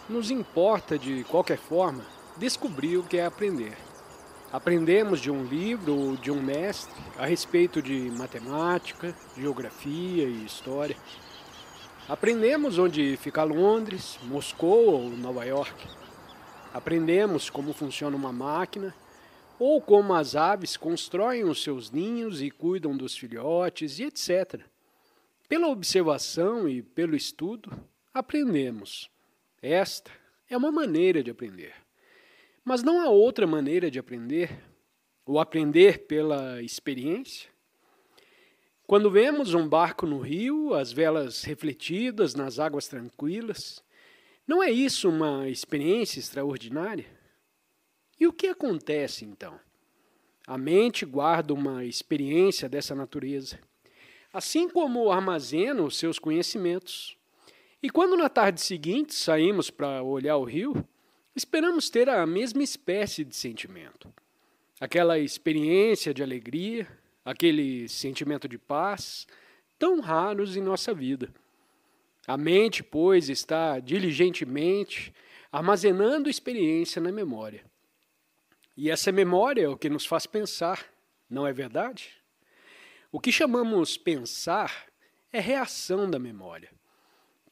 Nos importa, de qualquer forma, descobrir o que é aprender. Aprendemos de um livro ou de um mestre a respeito de matemática, geografia e história. Aprendemos onde fica Londres, Moscou ou Nova York. Aprendemos como funciona uma máquina ou como as aves constroem os seus ninhos e cuidam dos filhotes e etc. Pela observação e pelo estudo, aprendemos. Esta é uma maneira de aprender. Mas não há outra maneira de aprender, o aprender pela experiência. Quando vemos um barco no rio, as velas refletidas nas águas tranquilas, não é isso uma experiência extraordinária? E o que acontece então? A mente guarda uma experiência dessa natureza, assim como armazena os seus conhecimentos. E quando na tarde seguinte saímos para olhar o rio, esperamos ter a mesma espécie de sentimento. Aquela experiência de alegria, aquele sentimento de paz, tão raros em nossa vida. A mente, pois, está diligentemente armazenando experiência na memória. E essa memória é o que nos faz pensar, não é verdade? O que chamamos pensar é reação da memória.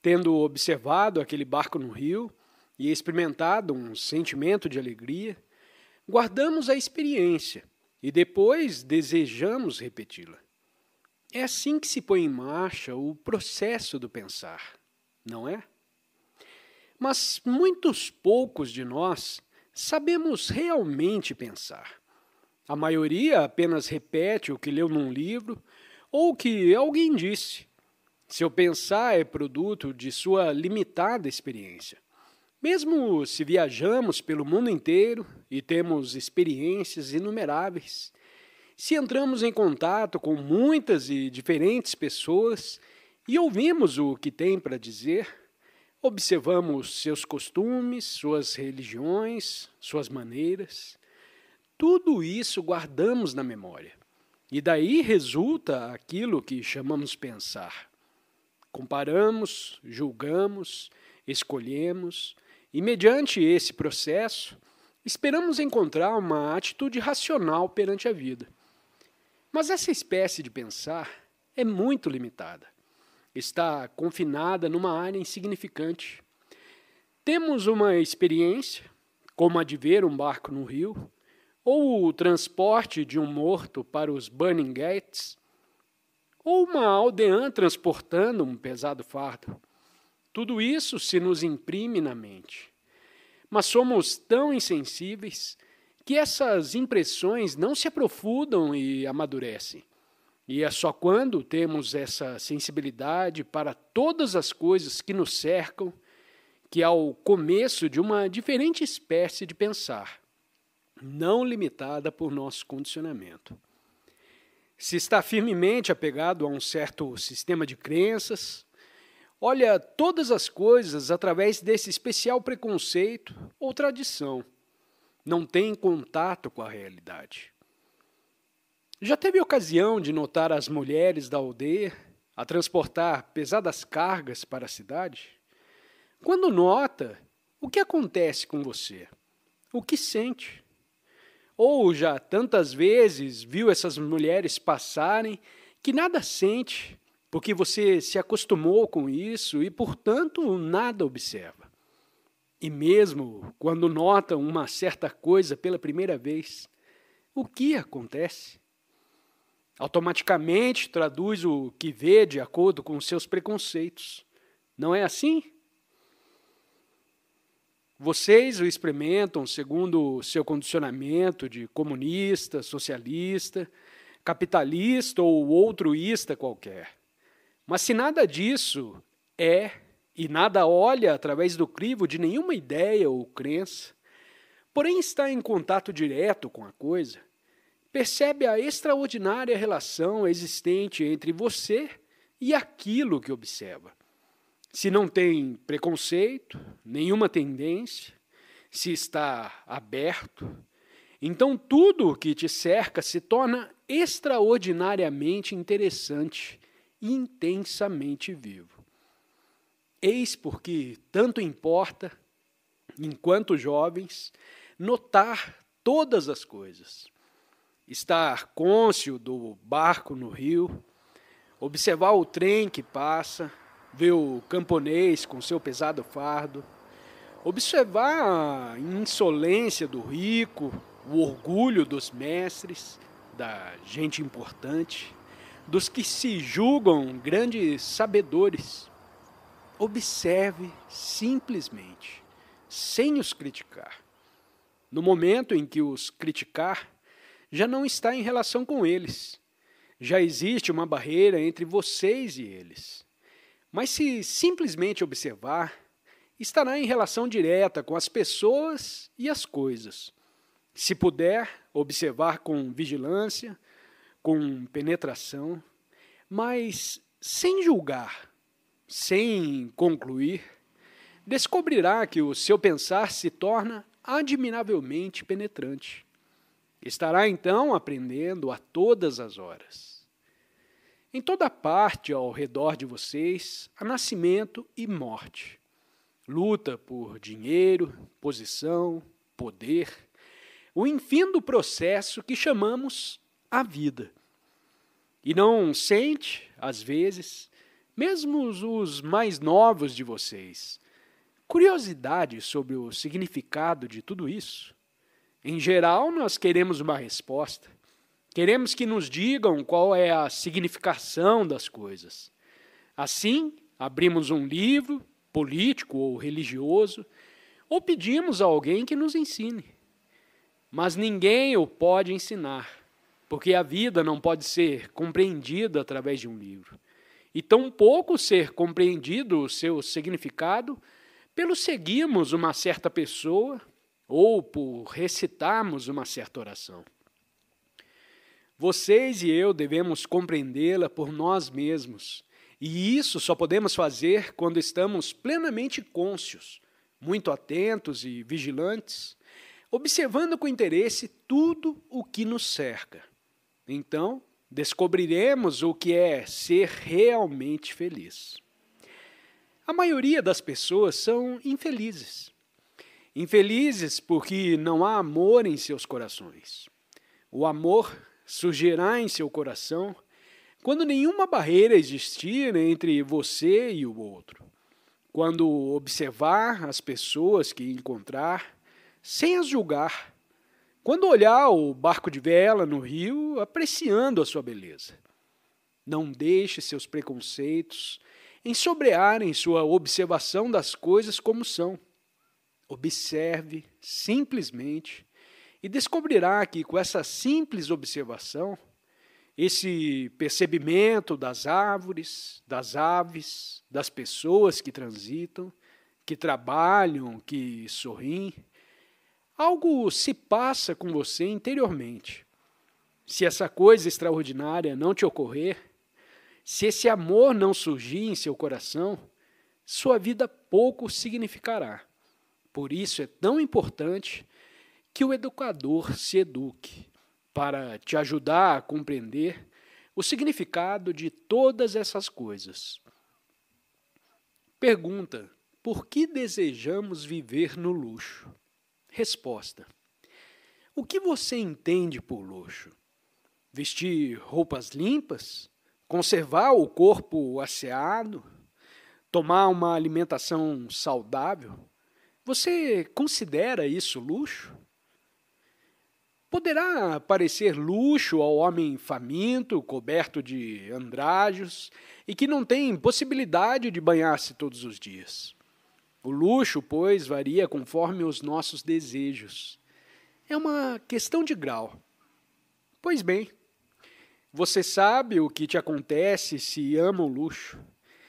Tendo observado aquele barco no rio e experimentado um sentimento de alegria, guardamos a experiência e depois desejamos repeti-la. É assim que se põe em marcha o processo do pensar, não é? Mas muitos poucos de nós sabemos realmente pensar. A maioria apenas repete o que leu num livro ou o que alguém disse. Seu pensar é produto de sua limitada experiência. Mesmo se viajamos pelo mundo inteiro e temos experiências inumeráveis, se entramos em contato com muitas e diferentes pessoas e ouvimos o que têm para dizer, observamos seus costumes, suas religiões, suas maneiras, tudo isso guardamos na memória. E daí resulta aquilo que chamamos pensar. Comparamos, julgamos, escolhemos e, mediante esse processo, esperamos encontrar uma atitude racional perante a vida. Mas essa espécie de pensar é muito limitada. Está confinada numa área insignificante. Temos uma experiência, como a de ver um barco no rio, ou o transporte de um morto para os Burning Gates, ou uma aldeã transportando um pesado fardo. Tudo isso se nos imprime na mente. Mas somos tão insensíveis que essas impressões não se aprofundam e amadurecem. E é só quando temos essa sensibilidade para todas as coisas que nos cercam que há o começo de uma diferente espécie de pensar, não limitada por nosso condicionamento. Se está firmemente apegado a um certo sistema de crenças, olha todas as coisas através desse especial preconceito ou tradição. Não tem contato com a realidade. Já teve ocasião de notar as mulheres da aldeia a transportar pesadas cargas para a cidade? Quando nota, o que acontece com você? O que sente? Ou já tantas vezes viu essas mulheres passarem que nada sente, porque você se acostumou com isso e, portanto, nada observa. E mesmo quando nota uma certa coisa pela primeira vez, o que acontece? Automaticamente traduz o que vê de acordo com os seus preconceitos. Não é assim? Vocês o experimentam segundo o seu condicionamento de comunista, socialista, capitalista ou altruísta qualquer. Mas se nada disso é e nada olha através do crivo de nenhuma ideia ou crença, porém está em contato direto com a coisa, percebe a extraordinária relação existente entre você e aquilo que observa. Se não tem preconceito, nenhuma tendência, se está aberto, então tudo o que te cerca se torna extraordinariamente interessante e intensamente vivo. Eis porque tanto importa enquanto jovens, notar todas as coisas. Estar cônscio do barco no rio, observar o trem que passa, ver o camponês com seu pesado fardo, observar a insolência do rico, o orgulho dos mestres, da gente importante, dos que se julgam grandes sabedores. Observe simplesmente, sem os criticar. No momento em que os criticar, já não está em relação com eles. Já existe uma barreira entre vocês e eles. Mas se simplesmente observar, estará em relação direta com as pessoas e as coisas. Se puder, observar com vigilância, com penetração, mas sem julgar, sem concluir, descobrirá que o seu pensar se torna admiravelmente penetrante. Estará então aprendendo a todas as horas. Em toda parte ao redor de vocês há nascimento e morte. Luta por dinheiro, posição, poder, o infindo processo que chamamos a vida. E não sente, às vezes, mesmo os mais novos de vocês, curiosidade sobre o significado de tudo isso? Em geral, nós queremos uma resposta. Queremos que nos digam qual é a significação das coisas. Assim, abrimos um livro, político ou religioso, ou pedimos a alguém que nos ensine. Mas ninguém o pode ensinar, porque a vida não pode ser compreendida através de um livro. E tampouco ser compreendido o seu significado pelo seguirmos uma certa pessoa ou por recitarmos uma certa oração. Vocês e eu devemos compreendê-la por nós mesmos, e isso só podemos fazer quando estamos plenamente cônscios, muito atentos e vigilantes, observando com interesse tudo o que nos cerca. Então, descobriremos o que é ser realmente feliz. A maioria das pessoas são infelizes. Infelizes porque não há amor em seus corações. O amor surgirá em seu coração quando nenhuma barreira existir entre você e o outro. Quando observar as pessoas que encontrar, sem as julgar. Quando olhar o barco de vela no rio, apreciando a sua beleza. Não deixe seus preconceitos ensobrearem sua observação das coisas como são. Observe simplesmente e descobrirá que com essa simples observação, esse percebimento das árvores, das aves, das pessoas que transitam, que trabalham, que sorriem, algo se passa com você interiormente. Se essa coisa extraordinária não te ocorrer, se esse amor não surgir em seu coração, sua vida pouco significará. Por isso é tão importante que o educador se eduque, para te ajudar a compreender o significado de todas essas coisas. Pergunta: por que desejamos viver no luxo? Resposta: o que você entende por luxo? Vestir roupas limpas? Conservar o corpo asseado? Tomar uma alimentação saudável? Você considera isso luxo? Poderá parecer luxo ao homem faminto, coberto de andrajos e que não tem possibilidade de banhar-se todos os dias. O luxo, pois, varia conforme os nossos desejos. É uma questão de grau. Pois bem, você sabe o que te acontece se ama o luxo,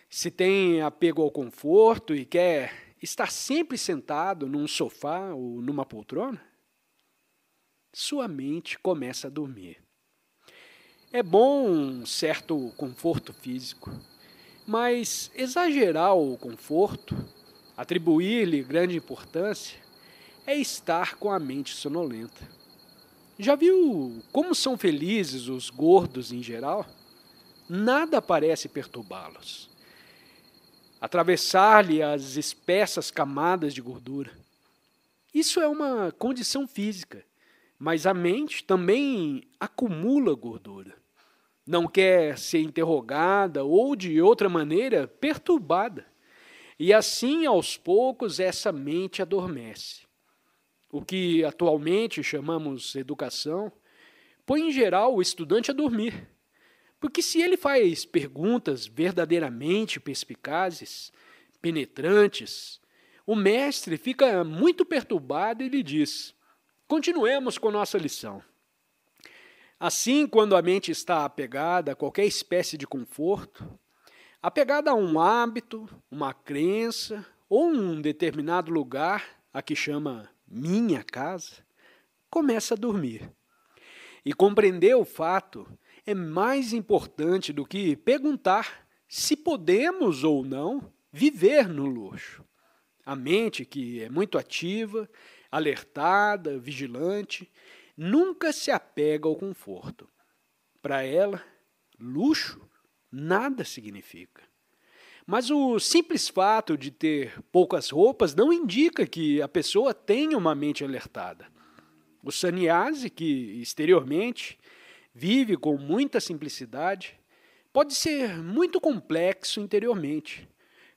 se tem apego ao conforto e quer estar sempre sentado num sofá ou numa poltrona? Sua mente começa a dormir. É bom um certo conforto físico, mas exagerar o conforto, atribuir-lhe grande importância, é estar com a mente sonolenta. Já viu como são felizes os gordos em geral? Nada parece perturbá-los. Atravessar-lhe as espessas camadas de gordura. Isso é uma condição física, mas a mente também acumula gordura. Não quer ser interrogada ou, de outra maneira, perturbada. E assim, aos poucos, essa mente adormece. O que atualmente chamamos educação põe em geral o estudante a dormir. Porque se ele faz perguntas verdadeiramente perspicazes, penetrantes, o mestre fica muito perturbado e lhe diz: continuemos com nossa lição. Assim, quando a mente está apegada a qualquer espécie de conforto, apegada a um hábito, uma crença ou um determinado lugar, a que chama minha casa, começa a dormir. E compreender o fato é mais importante do que perguntar se podemos ou não viver no luxo. A mente, que é muito ativa, alertada, vigilante, nunca se apega ao conforto. Para ela, luxo nada significa. Mas o simples fato de ter poucas roupas não indica que a pessoa tenha uma mente alertada. O sannyasi, que exteriormente vive com muita simplicidade, pode ser muito complexo interiormente,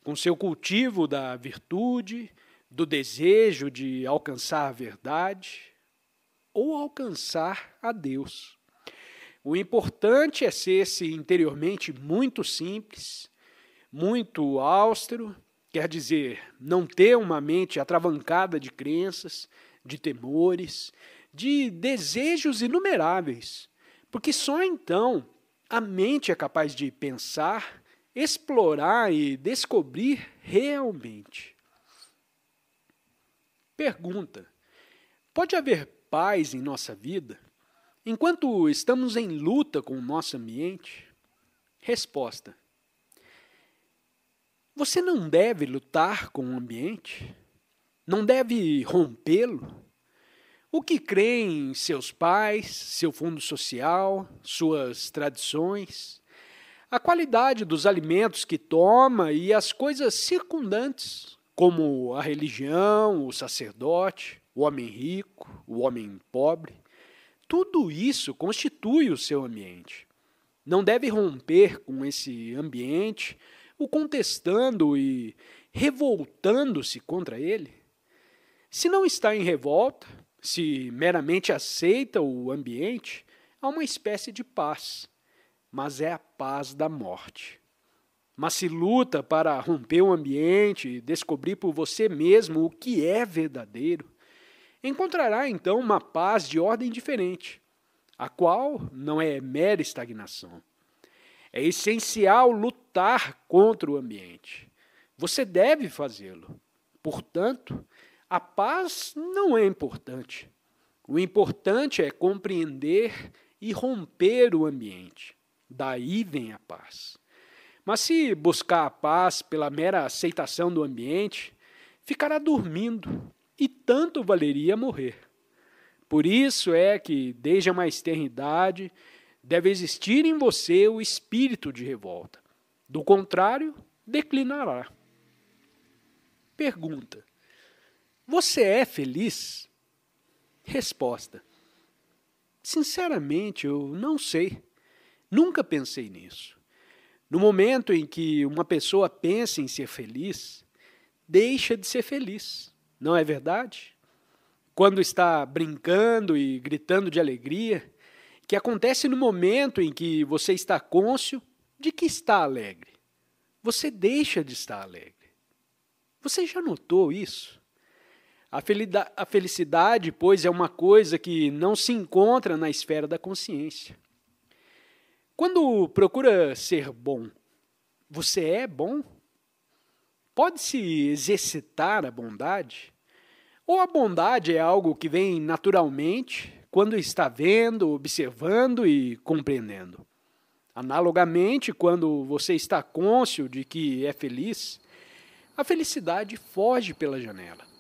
com seu cultivo da virtude, do desejo de alcançar a verdade ou alcançar a Deus. O importante é ser-se interiormente muito simples, muito austero, quer dizer, não ter uma mente atravancada de crenças, de temores, de desejos inumeráveis, porque só então a mente é capaz de pensar, explorar e descobrir realmente. Pergunta: pode haver paz em nossa vida enquanto estamos em luta com o nosso ambiente? Resposta: você não deve lutar com o ambiente? Não deve rompê-lo? O que crê em seus pais, seu fundo social, suas tradições, a qualidade dos alimentos que toma e as coisas circundantes, como a religião, o sacerdote, o homem rico, o homem pobre, tudo isso constitui o seu ambiente. Não deve romper com esse ambiente, o contestando e revoltando-se contra ele. Se não está em revolta, se meramente aceita o ambiente, há uma espécie de paz, mas é a paz da morte. Mas se luta para romper o ambiente e descobrir por você mesmo o que é verdadeiro, encontrará então uma paz de ordem diferente, a qual não é mera estagnação. É essencial lutar contra o ambiente. Você deve fazê-lo. Portanto, a paz não é importante. O importante é compreender e romper o ambiente. Daí vem a paz. Mas se buscar a paz pela mera aceitação do ambiente, ficará dormindo e tanto valeria morrer. Por isso é que, desde a mais eternidade, deve existir em você o espírito de revolta. Do contrário, declinará. Pergunta: você é feliz? Resposta: sinceramente, eu não sei. Nunca pensei nisso. No momento em que uma pessoa pensa em ser feliz, deixa de ser feliz. Não é verdade? Quando está brincando e gritando de alegria, que acontece no momento em que você está cônscio de que está alegre. Você deixa de estar alegre. Você já notou isso? A felicidade, pois, é uma coisa que não se encontra na esfera da consciência. Quando procura ser bom, você é bom? Pode-se exercitar a bondade? Ou a bondade é algo que vem naturalmente, quando está vendo, observando e compreendendo? Analogamente, quando você está cônscio de que é feliz, a felicidade foge pela janela.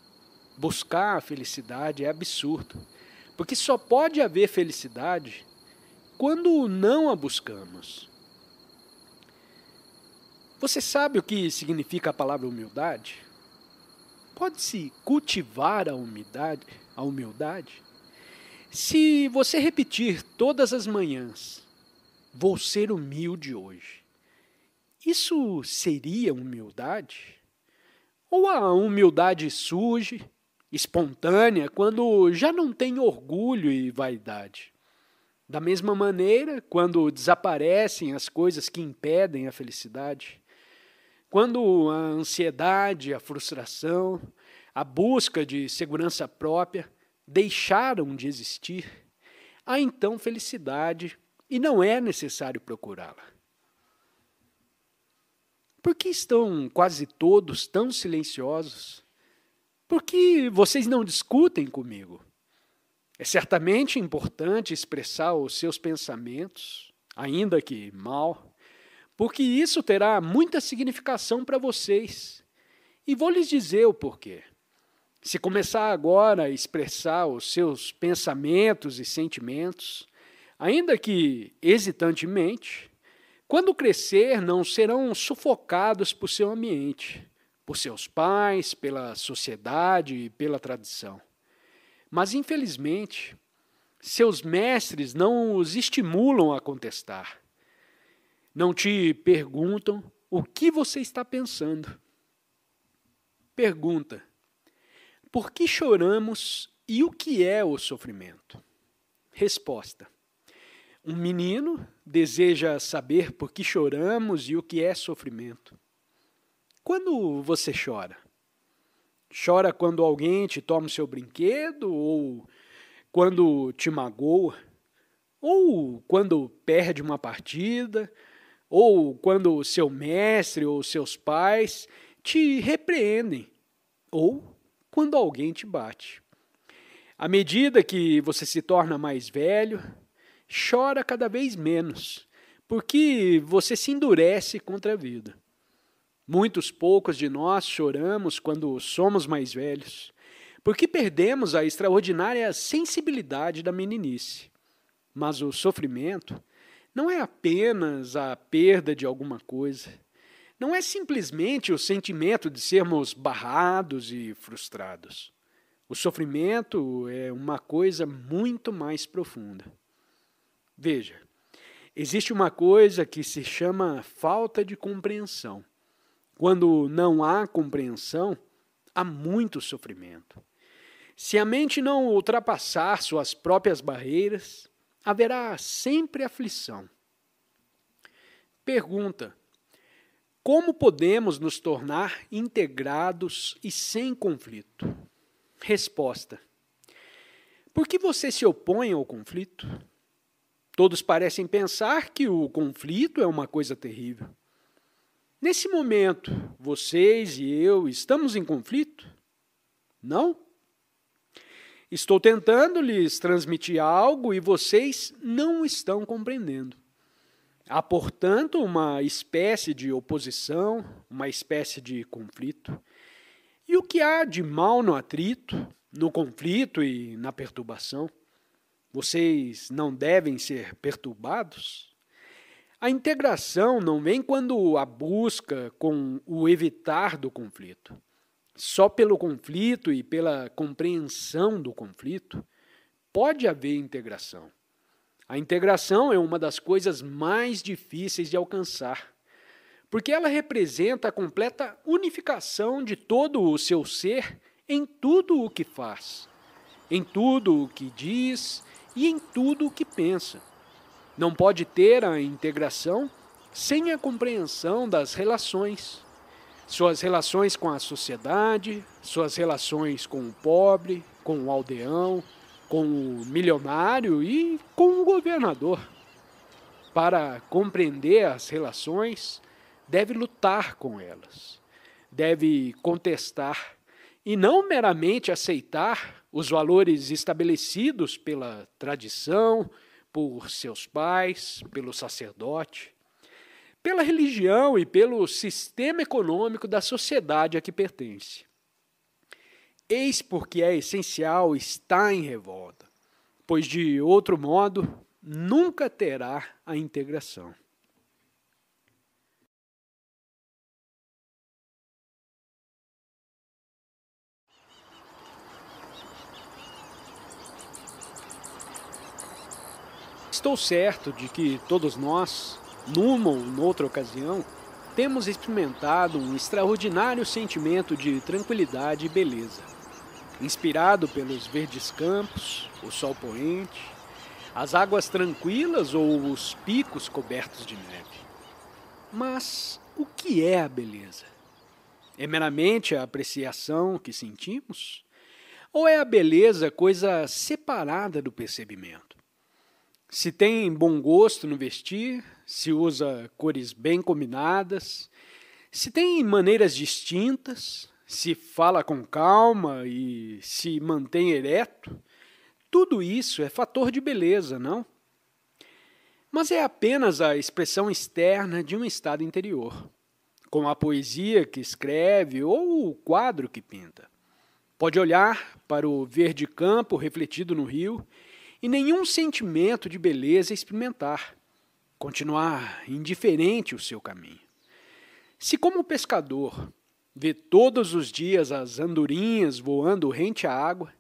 Buscar a felicidade é absurdo, porque só pode haver felicidade quando não a buscamos. Você sabe o que significa a palavra humildade? Pode-se cultivar a humildade? Se você repetir todas as manhãs, vou ser humilde hoje, isso seria humildade? Ou a humildade surge, espontânea, quando já não tem orgulho e vaidade? Da mesma maneira, quando desaparecem as coisas que impedem a felicidade, quando a ansiedade, a frustração, a busca de segurança própria deixaram de existir, há então felicidade e não é necessário procurá-la. Por que estão quase todos tão silenciosos? Por que vocês não discutem comigo? É certamente importante expressar os seus pensamentos, ainda que mal, porque isso terá muita significação para vocês. E vou lhes dizer o porquê. Se começar agora a expressar os seus pensamentos e sentimentos, ainda que hesitantemente, quando crescer não serão sufocados por seu ambiente, por seus pais, pela sociedade e pela tradição. Mas, infelizmente, seus mestres não os estimulam a contestar. Não te perguntam o que você está pensando. Pergunta: por que choramos e o que é o sofrimento? Resposta: um menino deseja saber por que choramos e o que é sofrimento. Quando você chora? Chora quando alguém te toma o seu brinquedo, ou quando te magoa, ou quando perde uma partida, ou quando o seu mestre ou seus pais te repreendem, ou quando alguém te bate. À medida que você se torna mais velho, chora cada vez menos, porque você se endurece contra a vida. Muitos poucos de nós choramos quando somos mais velhos, porque perdemos a extraordinária sensibilidade da meninice. Mas o sofrimento não é apenas a perda de alguma coisa. Não é simplesmente o sentimento de sermos barrados e frustrados. O sofrimento é uma coisa muito mais profunda. Veja, existe uma coisa que se chama falta de compreensão. Quando não há compreensão, há muito sofrimento. Se a mente não ultrapassar suas próprias barreiras, haverá sempre aflição. Pergunta: como podemos nos tornar integrados e sem conflito? Resposta: por que você se opõe ao conflito? Todos parecem pensar que o conflito é uma coisa terrível. Nesse momento, vocês e eu estamos em conflito? Não? Estou tentando lhes transmitir algo e vocês não estão compreendendo. Há, portanto, uma espécie de oposição, uma espécie de conflito. E o que há de mal no atrito, no conflito e na perturbação? Vocês não devem ser perturbados? A integração não vem quando a busca com o evitar do conflito. Só pelo conflito e pela compreensão do conflito pode haver integração. A integração é uma das coisas mais difíceis de alcançar, porque ela representa a completa unificação de todo o seu ser em tudo o que faz, em tudo o que diz e em tudo o que pensa. Não pode ter a integração sem a compreensão das relações. Suas relações com a sociedade, suas relações com o pobre, com o aldeão, com o milionário e com o governador. Para compreender as relações, deve lutar com elas, deve contestar e não meramente aceitar os valores estabelecidos pela tradição, por seus pais, pelo sacerdote, pela religião e pelo sistema econômico da sociedade a que pertence. Eis porque é essencial estar em revolta, pois de outro modo nunca terá a integração. Estou certo de que todos nós, numa ou noutra ocasião, temos experimentado um extraordinário sentimento de tranquilidade e beleza, inspirado pelos verdes campos, o sol poente, as águas tranquilas ou os picos cobertos de neve. Mas o que é a beleza? É meramente a apreciação que sentimos? Ou é a beleza coisa separada do percebimento? Se tem bom gosto no vestir, se usa cores bem combinadas, se tem maneiras distintas, se fala com calma e se mantém ereto, tudo isso é fator de beleza, não? Mas é apenas a expressão externa de um estado interior, como a poesia que escreve ou o quadro que pinta. Pode olhar para o verde campo refletido no rio e nenhum sentimento de beleza experimentar, continuar indiferente o seu caminho. Se como pescador vê todos os dias as andorinhas voando rente à água,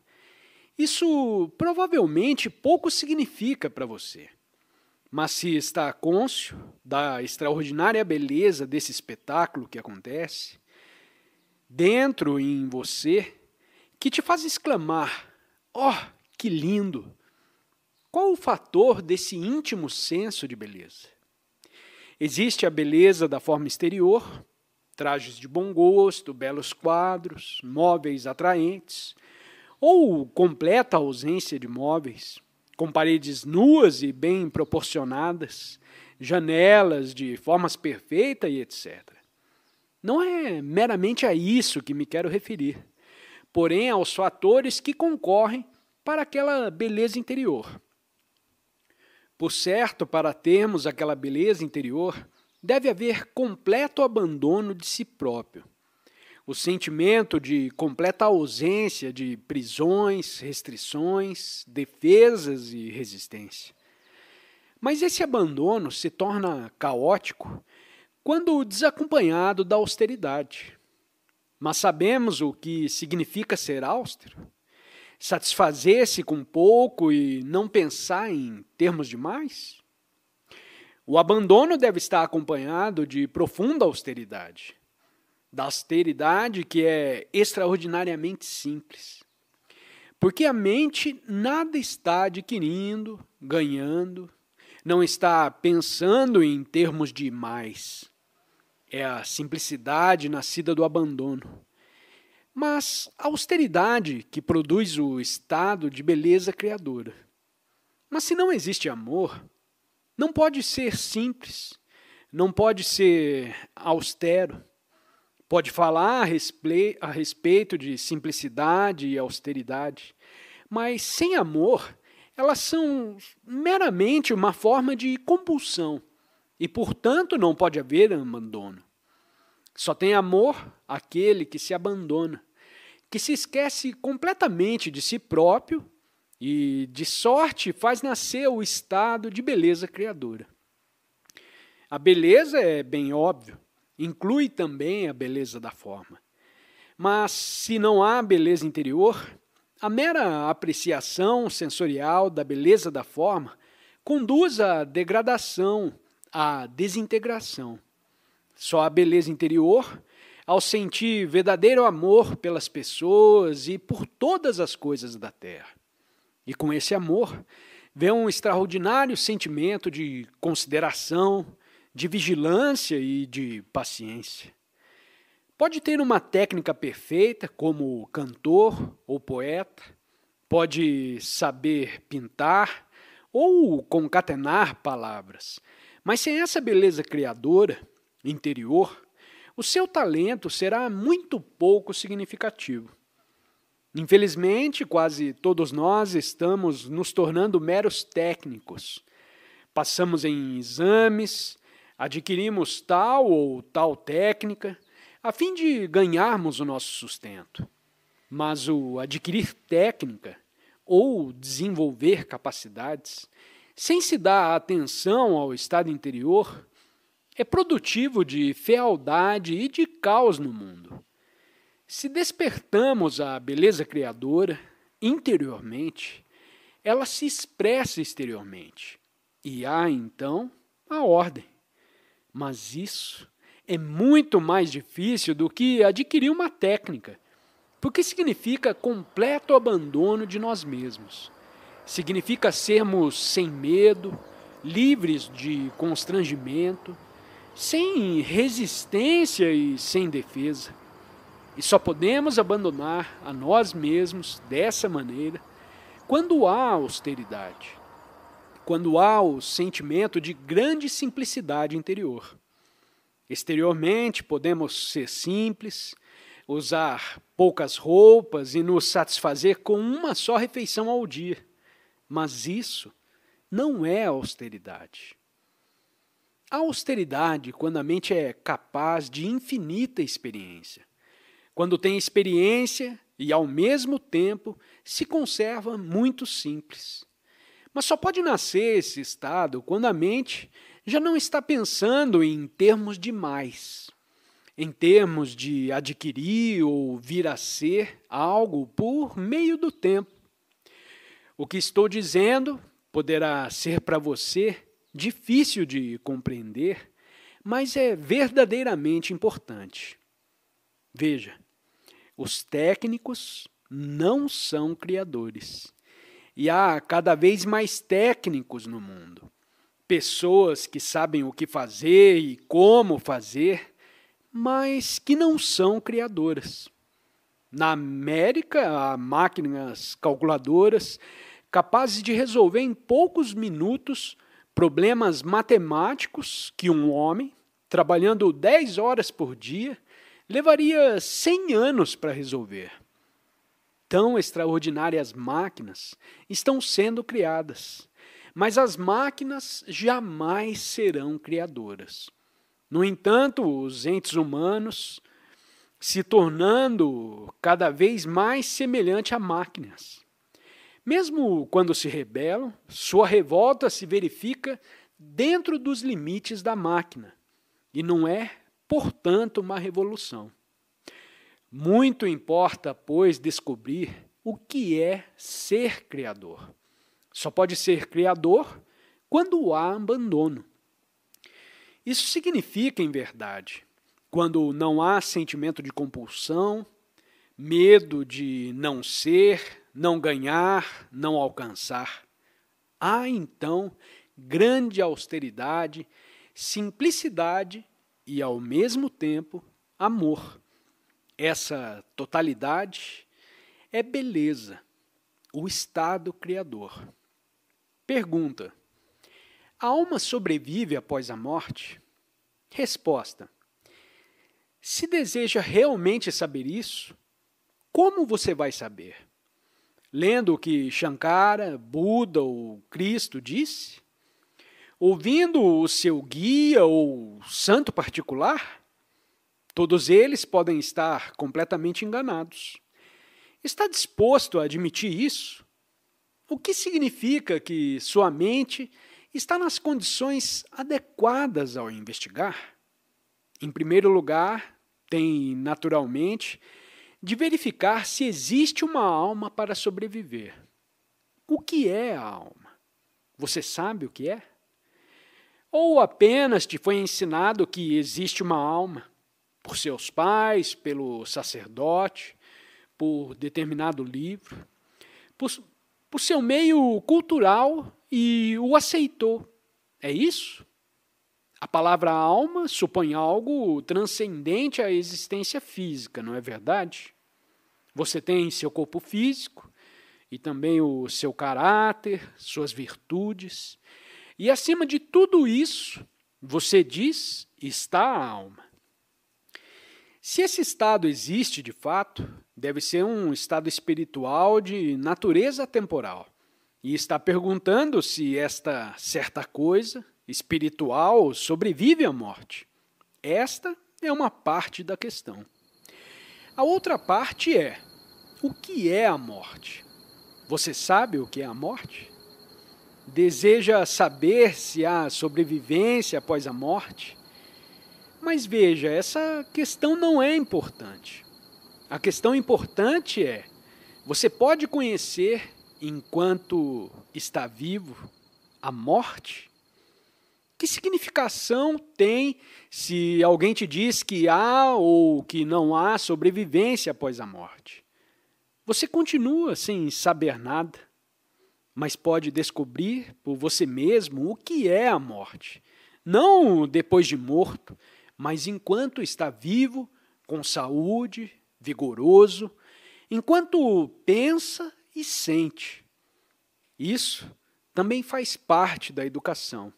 isso provavelmente pouco significa para você. Mas se está cônscio da extraordinária beleza desse espetáculo que acontece, dentro em você, que te faz exclamar, oh, que lindo! Qual o fator desse íntimo senso de beleza? Existe a beleza da forma exterior, trajes de bom gosto, belos quadros, móveis atraentes, ou completa ausência de móveis, com paredes nuas e bem proporcionadas, janelas de formas perfeitas e etc. Não é meramente a isso que me quero referir, porém aos fatores que concorrem para aquela beleza interior. Por certo, para termos aquela beleza interior, deve haver completo abandono de si próprio. O sentimento de completa ausência de prisões, restrições, defesas e resistência. Mas esse abandono se torna caótico quando desacompanhado da austeridade. Mas sabemos o que significa ser austero? Satisfazer-se com pouco e não pensar em termos de mais? O abandono deve estar acompanhado de profunda austeridade. Da austeridade que é extraordinariamente simples. Porque a mente nada está adquirindo, ganhando, não está pensando em termos de mais. É a simplicidade nascida do abandono. Mas a austeridade que produz o estado de beleza criadora. Mas se não existe amor, não pode ser simples, não pode ser austero. Pode falar a respeito de simplicidade e austeridade, mas sem amor, elas são meramente uma forma de compulsão e, portanto, não pode haver abandono. Só tem amor aquele que se abandona, que se esquece completamente de si próprio e, de sorte, faz nascer o estado de beleza criadora. A beleza é bem óbvio, inclui também a beleza da forma. Mas, se não há beleza interior, a mera apreciação sensorial da beleza da forma conduz à degradação, à desintegração. Só a beleza interior, ao sentir verdadeiro amor pelas pessoas e por todas as coisas da terra. E com esse amor, vem um extraordinário sentimento de consideração, de vigilância e de paciência. Pode ter uma técnica perfeita, como cantor ou poeta, pode saber pintar ou concatenar palavras, mas sem essa beleza criadora, interior, o seu talento será muito pouco significativo. Infelizmente, quase todos nós estamos nos tornando meros técnicos. Passamos em exames, adquirimos tal ou tal técnica, a fim de ganharmos o nosso sustento. Mas o adquirir técnica ou desenvolver capacidades, sem se dar atenção ao estado interior, é produtivo de fealdade e de caos no mundo. Se despertamos a beleza criadora interiormente, ela se expressa exteriormente. E há, então, a ordem. Mas isso é muito mais difícil do que adquirir uma técnica, porque significa completo abandono de nós mesmos. Significa sermos sem medo, livres de constrangimento, sem resistência e sem defesa. E só podemos abandonar a nós mesmos dessa maneira quando há austeridade, quando há o sentimento de grande simplicidade interior. Exteriormente podemos ser simples, usar poucas roupas e nos satisfazer com uma só refeição ao dia. Mas isso não é austeridade. A austeridade, quando a mente é capaz de infinita experiência, quando tem experiência e, ao mesmo tempo, se conserva muito simples. Mas só pode nascer esse estado quando a mente já não está pensando em termos de mais, em termos de adquirir ou vir a ser algo por meio do tempo. O que estou dizendo poderá ser para você difícil de compreender, mas é verdadeiramente importante. Veja, os técnicos não são criadores. E há cada vez mais técnicos no mundo. Pessoas que sabem o que fazer e como fazer, mas que não são criadoras. Na América, há máquinas calculadoras capazes de resolver em poucos minutos problemas matemáticos que um homem, trabalhando 10 horas por dia, levaria 100 anos para resolver. Tão extraordinárias máquinas estão sendo criadas, mas as máquinas jamais serão criadoras. No entanto, os entes humanos se tornando cada vez mais semelhante a máquinas. Mesmo quando se rebelam, sua revolta se verifica dentro dos limites da máquina e não é, portanto, uma revolução. Muito importa, pois, descobrir o que é ser criador. Só pode ser criador quando há abandono. Isso significa, em verdade, quando não há sentimento de compulsão, medo de não ser, não ganhar, não alcançar. Há, então, grande austeridade, simplicidade e, ao mesmo tempo, amor. Essa totalidade é beleza, o estado criador. Pergunta: a alma sobrevive após a morte? Resposta: se deseja realmente saber isso, como você vai saber? Lendo o que Shankara, Buda ou Cristo disse? Ouvindo o seu guia ou santo particular? Todos eles podem estar completamente enganados. Está disposto a admitir isso? O que significa que sua mente está nas condições adequadas ao investigar? Em primeiro lugar, tem, naturalmente, de verificar se existe uma alma para sobreviver. O que é a alma? Você sabe o que é? Ou apenas te foi ensinado que existe uma alma, por seus pais, pelo sacerdote, por determinado livro, por seu meio cultural e o aceitou? É isso? A palavra alma supõe algo transcendente à existência física, não é verdade? Você tem seu corpo físico e também o seu caráter, suas virtudes. E acima de tudo isso, você diz, está a alma. Se esse estado existe de fato, deve ser um estado espiritual de natureza temporal. E está perguntando se esta certa coisa espiritual sobrevive à morte. Esta é uma parte da questão. A outra parte é: o que é a morte? Você sabe o que é a morte? Deseja saber se há sobrevivência após a morte? Mas veja, essa questão não é importante. A questão importante é: você pode conhecer, enquanto está vivo, a morte? Que significação tem se alguém te diz que há ou que não há sobrevivência após a morte? Você continua sem saber nada, mas pode descobrir por você mesmo o que é a morte. Não depois de morto, mas enquanto está vivo, com saúde, vigoroso, enquanto pensa e sente. Isso também faz parte da educação.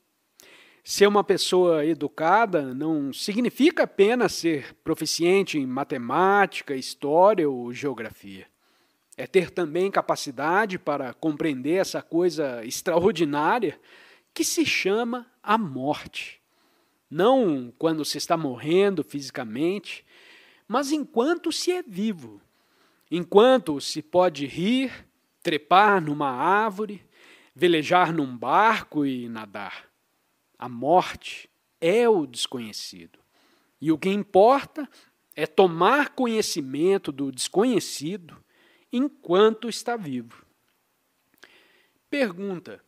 Ser uma pessoa educada não significa apenas ser proficiente em matemática, história ou geografia. É ter também capacidade para compreender essa coisa extraordinária que se chama a morte. Não quando se está morrendo fisicamente, mas enquanto se é vivo. Enquanto se pode rir, trepar numa árvore, velejar num barco e nadar. A morte é o desconhecido. E o que importa é tomar conhecimento do desconhecido enquanto está vivo. Pergunta: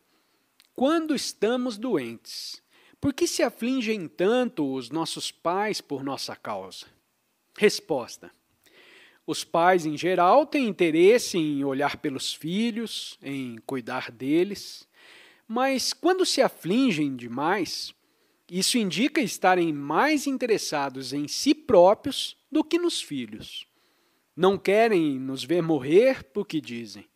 quando estamos doentes, por que se afligem tanto os nossos pais por nossa causa? Resposta: os pais, em geral, têm interesse em olhar pelos filhos, em cuidar deles, mas quando se afligem demais, isso indica estarem mais interessados em si próprios do que nos filhos. Não querem nos ver morrer porque dizem: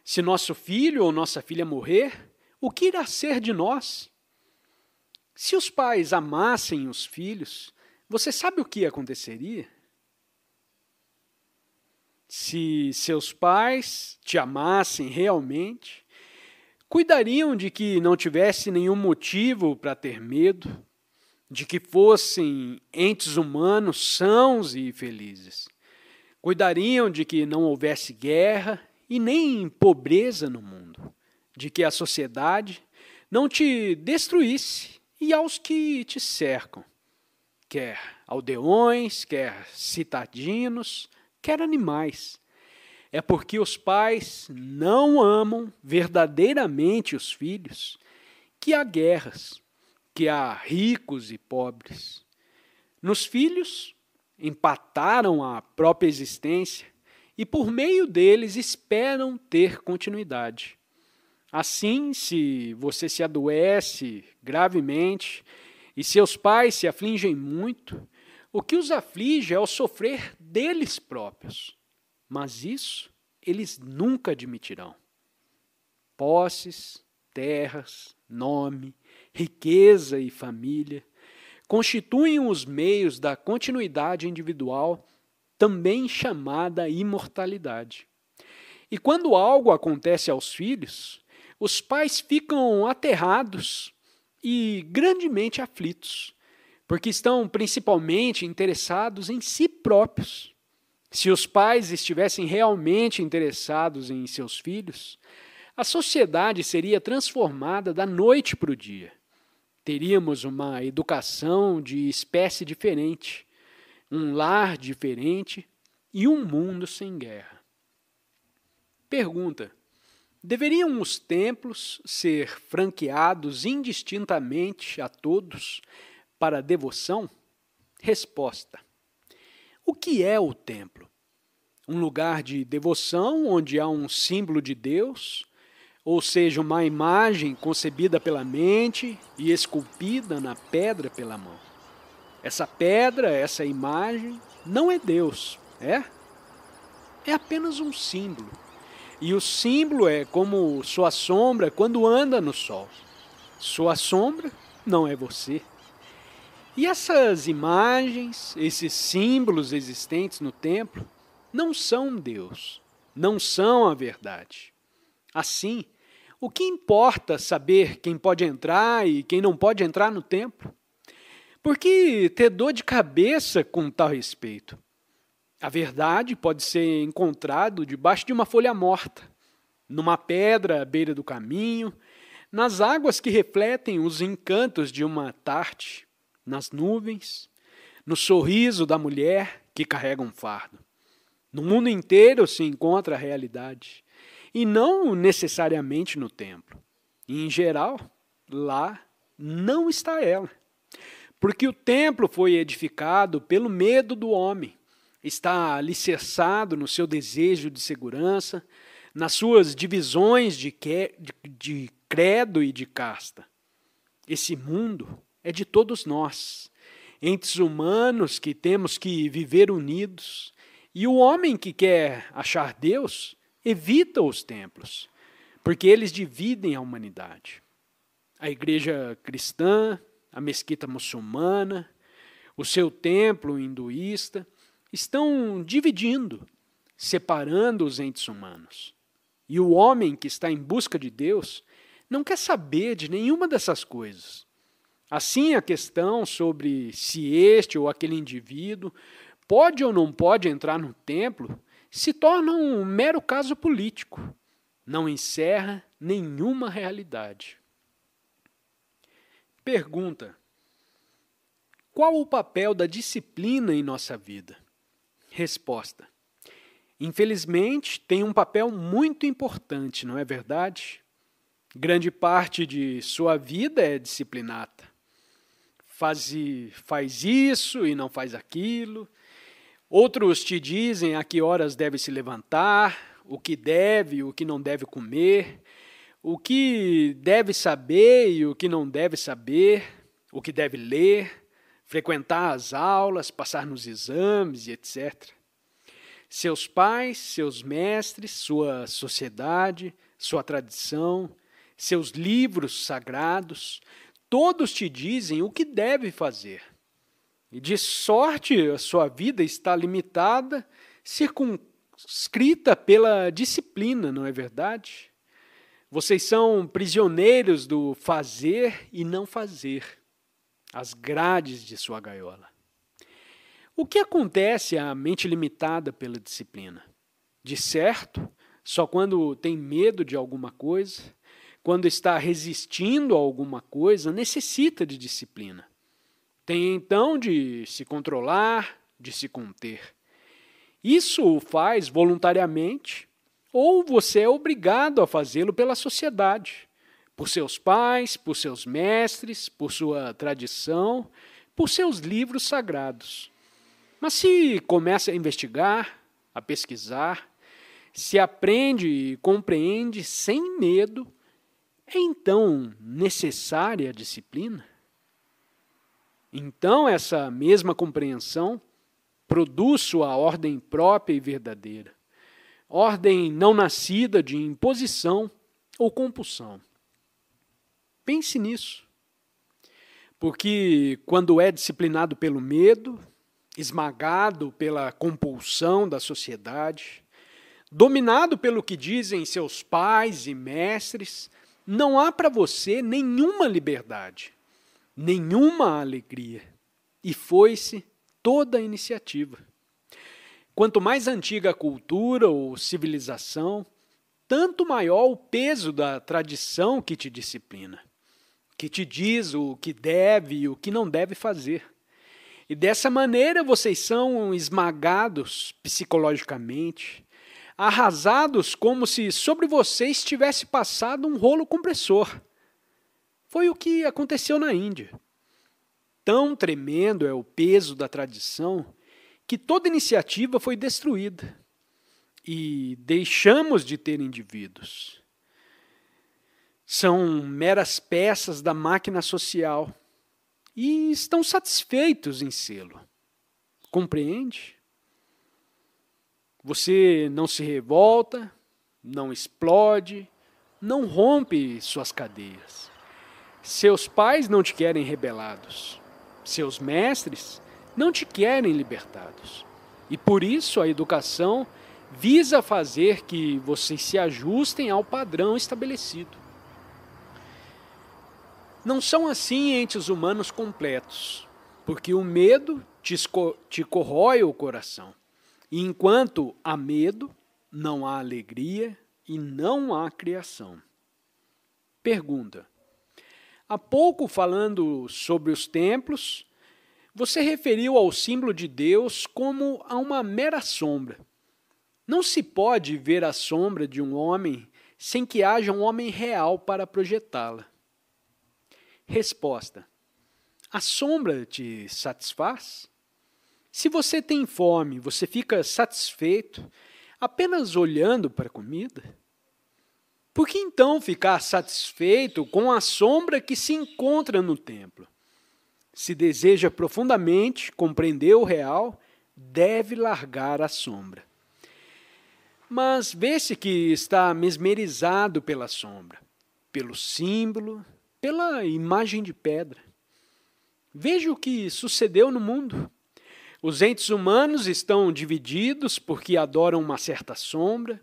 se nosso filho ou nossa filha morrer, o que irá ser de nós? Se os pais amassem os filhos, você sabe o que aconteceria? Se seus pais te amassem realmente, cuidariam de que não tivesse nenhum motivo para ter medo, de que fossem entes humanos sãos e felizes. Cuidariam de que não houvesse guerra e nem pobreza no mundo, de que a sociedade não te destruísse e aos que te cercam, quer aldeões, quer citadinos, quer animais. É porque os pais não amam verdadeiramente os filhos que há guerras, que há ricos e pobres. Nos filhos, empataram a própria existência e por meio deles esperam ter continuidade. Assim, se você se adoece gravemente e seus pais se afligem muito, o que os aflige é o sofrer deles próprios. Mas isso eles nunca admitirão. Posses, terras, nome, riqueza e família constituem os meios da continuidade individual, também chamada imortalidade. E quando algo acontece aos filhos, os pais ficam aterrados e grandemente aflitos, porque estão principalmente interessados em si próprios. Se os pais estivessem realmente interessados em seus filhos, a sociedade seria transformada da noite para o dia. Teríamos uma educação de espécie diferente, um lar diferente e um mundo sem guerra. Pergunta: deveriam os templos ser franqueados indistintamente a todos para devoção? Resposta: o que é o templo? Um lugar de devoção onde há um símbolo de Deus, ou seja, uma imagem concebida pela mente e esculpida na pedra pela mão. Essa pedra, essa imagem, não é Deus, é? É apenas um símbolo. E o símbolo é como sua sombra quando anda no sol. Sua sombra não é você. E essas imagens, esses símbolos existentes no templo, não são Deus, não são a verdade. Assim, o que importa saber quem pode entrar e quem não pode entrar no templo? Por que ter dor de cabeça com tal respeito? A verdade pode ser encontrado debaixo de uma folha morta, numa pedra à beira do caminho, nas águas que refletem os encantos de uma tarde, nas nuvens, no sorriso da mulher que carrega um fardo. No mundo inteiro se encontra a realidade, e não necessariamente no templo. E, em geral, lá Não está ela. Porque o templo foi edificado pelo medo do homem, está alicerçado no seu desejo de segurança, nas suas divisões de credo e de casta. Esse mundo é de todos nós, entes humanos que temos que viver unidos, e o homem que quer achar Deus evita os templos, porque eles dividem a humanidade. A igreja cristã, a mesquita muçulmana, o seu templo hinduísta, estão dividindo, separando os entes humanos. E o homem que está em busca de Deus não quer saber de nenhuma dessas coisas. Assim, a questão sobre se este ou aquele indivíduo pode ou não pode entrar no templo se torna um mero caso político. Não encerra nenhuma realidade. Pergunta: qual o papel da disciplina em nossa vida? Resposta: infelizmente, tem um papel muito importante, não é verdade? Grande parte de sua vida é disciplinada. Faz isso e não faz aquilo. Outros te dizem a que horas deve se levantar, o que deve e o que não deve comer, o que deve saber e o que não deve saber, o que deve ler, frequentar as aulas, passar nos exames e etc. Seus pais, seus mestres, sua sociedade, sua tradição, seus livros sagrados, todos te dizem o que deve fazer. E de sorte a sua vida está limitada, circunscrita pela disciplina, não é verdade? Vocês são prisioneiros do fazer e não fazer, as grades de sua gaiola. O que acontece à mente limitada pela disciplina? De certo, só quando tem medo de alguma coisa, quando está resistindo a alguma coisa, necessita de disciplina. Tem então de se controlar, de se conter. Isso o faz voluntariamente, ou você é obrigado a fazê-lo pela sociedade, por seus pais, por seus mestres, por sua tradição, por seus livros sagrados. Mas se começa a investigar, a pesquisar, se aprende e compreende sem medo, é então necessária a disciplina? Então essa mesma compreensão produz sua ordem própria e verdadeira, ordem não nascida de imposição ou compulsão. Pense nisso, porque quando é disciplinado pelo medo, esmagado pela compulsão da sociedade, dominado pelo que dizem seus pais e mestres, não há para você nenhuma liberdade, nenhuma alegria, e foi-se toda a iniciativa. Quanto mais antiga a cultura ou civilização, tanto maior o peso da tradição que te disciplina, que te diz o que deve e o que não deve fazer. E dessa maneira vocês são esmagados psicologicamente, arrasados como se sobre vocês tivesse passado um rolo compressor. Foi o que aconteceu na Índia. Tão tremendo é o peso da tradição que toda iniciativa foi destruída e deixamos de ter indivíduos. São meras peças da máquina social e estão satisfeitos em sê-lo. Compreende? Você não se revolta, não explode, não rompe suas cadeias. Seus pais não te querem rebelados. Seus mestres não te querem libertados. E por isso a educação visa fazer que vocês se ajustem ao padrão estabelecido. Não são assim entes humanos completos, porque o medo te corrói o coração. E enquanto há medo, não há alegria e não há criação. Pergunta: há pouco falando sobre os templos, você referiu ao símbolo de Deus como a uma mera sombra. Não se pode ver a sombra de um homem sem que haja um homem real para projetá-la. Resposta: a sombra te satisfaz? Se você tem fome, você fica satisfeito apenas olhando para a comida? Por que então ficar satisfeito com a sombra que se encontra no templo? Se deseja profundamente compreender o real, deve largar a sombra. Mas vê-se que está mesmerizado pela sombra, pelo símbolo, pela imagem de pedra. Veja o que sucedeu no mundo. Os entes humanos estão divididos porque adoram uma certa sombra,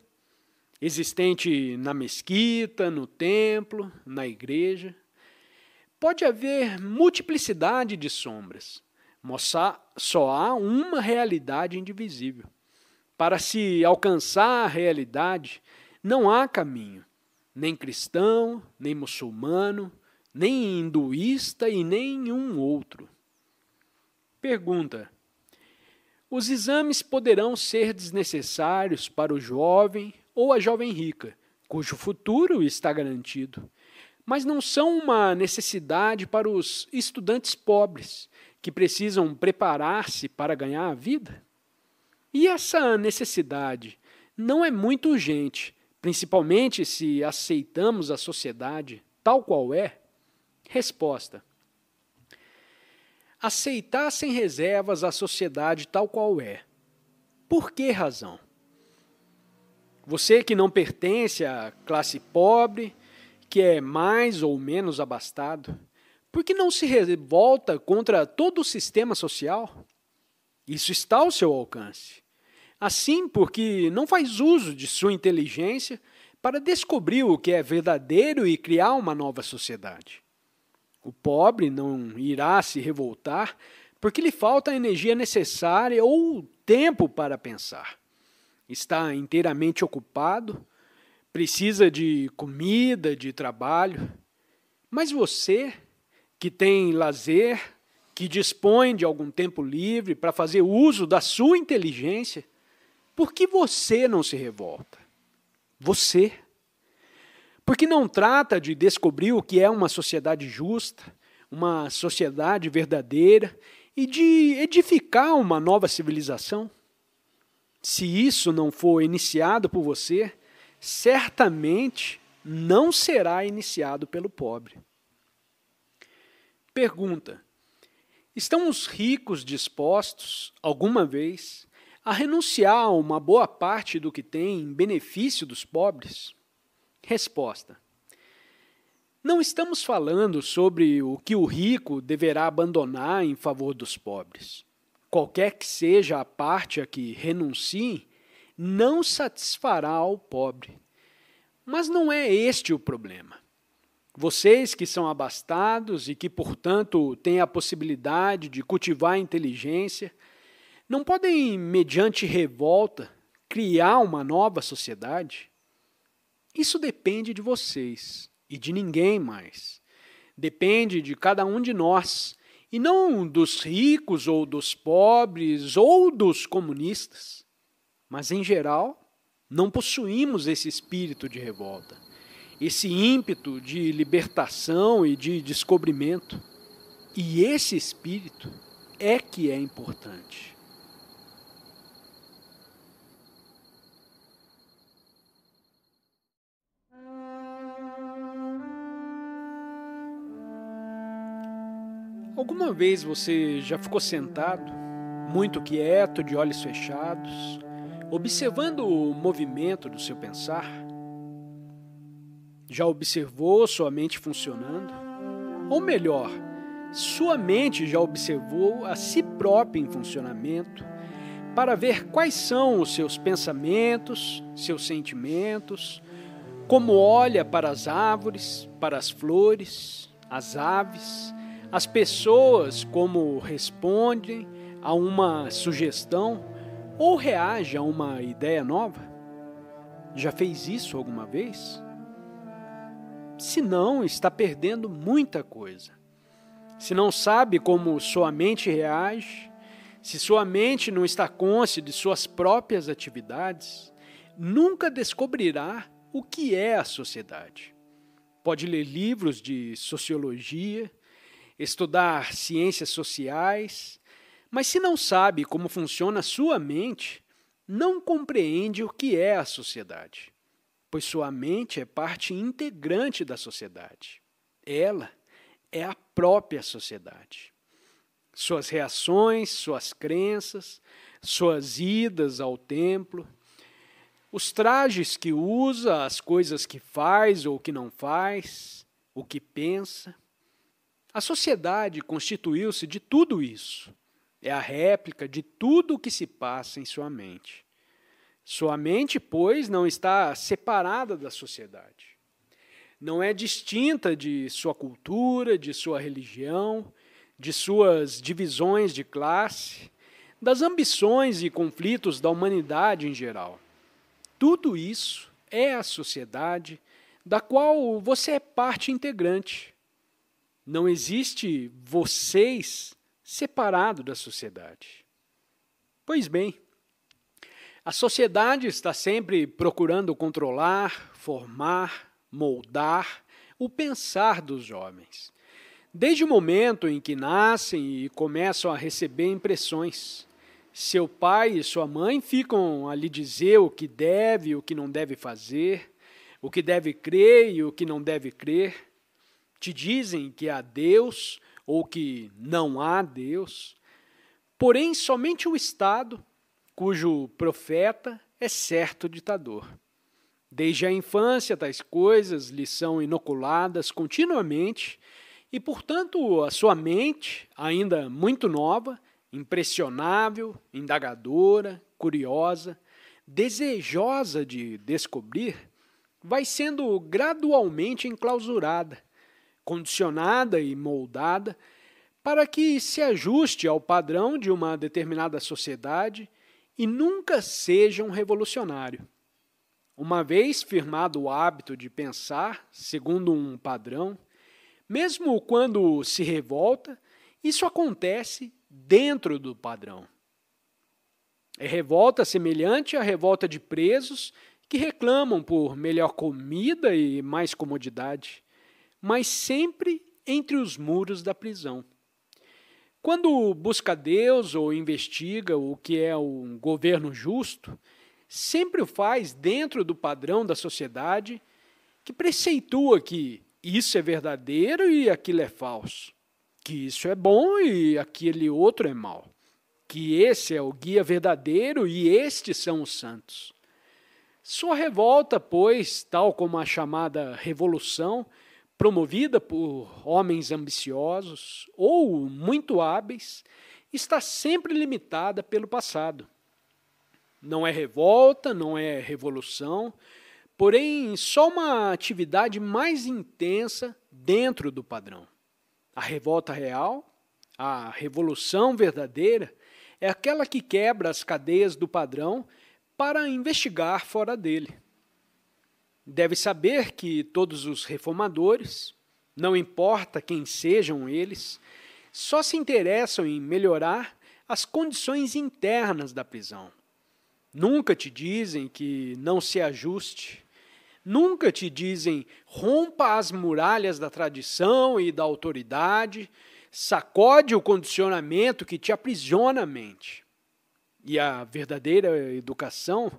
existente na mesquita, no templo, na igreja. Pode haver multiplicidade de sombras, mas só há uma realidade indivisível. Para se alcançar a realidade, não há caminho, nem cristão, nem muçulmano, nem hinduísta e nenhum outro. Pergunta: os exames poderão ser desnecessários para o jovem ou a jovem rica, cujo futuro está garantido, mas não são uma necessidade para os estudantes pobres, que precisam preparar-se para ganhar a vida? E essa necessidade não é muito urgente, principalmente se aceitamos a sociedade tal qual é? Resposta: aceitar sem reservas a sociedade tal qual é. Por que razão? Você que não pertence à classe pobre, que é mais ou menos abastado, por que não se revolta contra todo o sistema social? Isso está ao seu alcance. Assim, porque não faz uso de sua inteligência para descobrir o que é verdadeiro e criar uma nova sociedade. O pobre não irá se revoltar porque lhe falta a energia necessária ou tempo para pensar. Está inteiramente ocupado, precisa de comida, de trabalho. Mas você, que tem lazer, que dispõe de algum tempo livre para fazer uso da sua inteligência, por que você não se revolta? Você. Porque não trata de descobrir o que é uma sociedade justa, uma sociedade verdadeira e de edificar uma nova civilização? Se isso não for iniciado por você, certamente não será iniciado pelo pobre. Pergunta: estão os ricos dispostos, alguma vez, a renunciar a uma boa parte do que têm em benefício dos pobres? Resposta: não estamos falando sobre o que o rico deverá abandonar em favor dos pobres. Qualquer que seja a parte a que renuncie, não satisfará ao pobre. Mas não é este o problema. Vocês que são abastados e que, portanto, têm a possibilidade de cultivar a inteligência, não podem, mediante revolta, criar uma nova sociedade? Isso depende de vocês e de ninguém mais. Depende de cada um de nós, e não dos ricos ou dos pobres ou dos comunistas. Mas, em geral, não possuímos esse espírito de revolta, esse ímpeto de libertação e de descobrimento. E esse espírito é que é importante. Alguma vez você já ficou sentado, muito quieto, de olhos fechados, observando o movimento do seu pensar? Já observou sua mente funcionando? Ou melhor, sua mente já observou a si própria em funcionamento para ver quais são os seus pensamentos, seus sentimentos, como olha para as árvores, para as flores, as aves, as pessoas, como respondem a uma sugestão ou reage a uma ideia nova? Já fez isso alguma vez? Se não, está perdendo muita coisa. Se não sabe como sua mente reage, se sua mente não está consciente de suas próprias atividades, nunca descobrirá o que é a sociedade. pode ler livros de sociologia, estudar ciências sociais, mas se não sabe como funciona a sua mente, não compreende o que é a sociedade, pois sua mente é parte integrante da sociedade. Ela é a própria sociedade. Suas reações, suas crenças, suas idas ao templo, os trajes que usa, as coisas que faz ou que não faz, o que pensa. A sociedade constituiu-se de tudo isso. É a réplica de tudo o que se passa em sua mente. Sua mente, pois, não está separada da sociedade. Não é distinta de sua cultura, de sua religião, de suas divisões de classe, das ambições e conflitos da humanidade em geral. Tudo isso é a sociedade da qual você é parte integrante. Não existe vocês separado da sociedade. Pois bem, a sociedade está sempre procurando controlar, formar, moldar o pensar dos jovens, desde o momento em que nascem e começam a receber impressões. Seu pai e sua mãe ficam a lhe dizer o que deve e o que não deve fazer, o que deve crer e o que não deve crer. Te dizem que há Deus ou que não há Deus, porém somente o Estado, cujo profeta é certo ditador. Desde a infância, tais coisas lhe são inoculadas continuamente e, portanto, a sua mente, ainda muito nova, impressionável, indagadora, curiosa, desejosa de descobrir, vai sendo gradualmente enclausurada, condicionada e moldada para que se ajuste ao padrão de uma determinada sociedade e nunca seja um revolucionário. Uma vez firmado o hábito de pensar segundo um padrão, mesmo quando se revolta, isso acontece dentro do padrão. É revolta semelhante à revolta de presos que reclamam por melhor comida e mais comodidade, mas sempre entre os muros da prisão. Quando busca Deus ou investiga o que é um governo justo, sempre o faz dentro do padrão da sociedade que preceitua que isso é verdadeiro e aquilo é falso, que isso é bom e aquele outro é mau, que esse é o guia verdadeiro e estes são os santos. Sua revolta, pois, tal como a chamada revolução, promovida por homens ambiciosos ou muito hábeis, está sempre limitada pelo passado. Não é revolta, não é revolução, porém só uma atividade mais intensa dentro do padrão. A revolta real, a revolução verdadeira, é aquela que quebra as cadeias do padrão para investigar fora dele. Deve saber que todos os reformadores, não importa quem sejam eles, só se interessam em melhorar as condições internas da prisão. Nunca te dizem que não se ajuste, nunca te dizem rompa as muralhas da tradição e da autoridade, sacode o condicionamento que te aprisiona a mente. E a verdadeira educação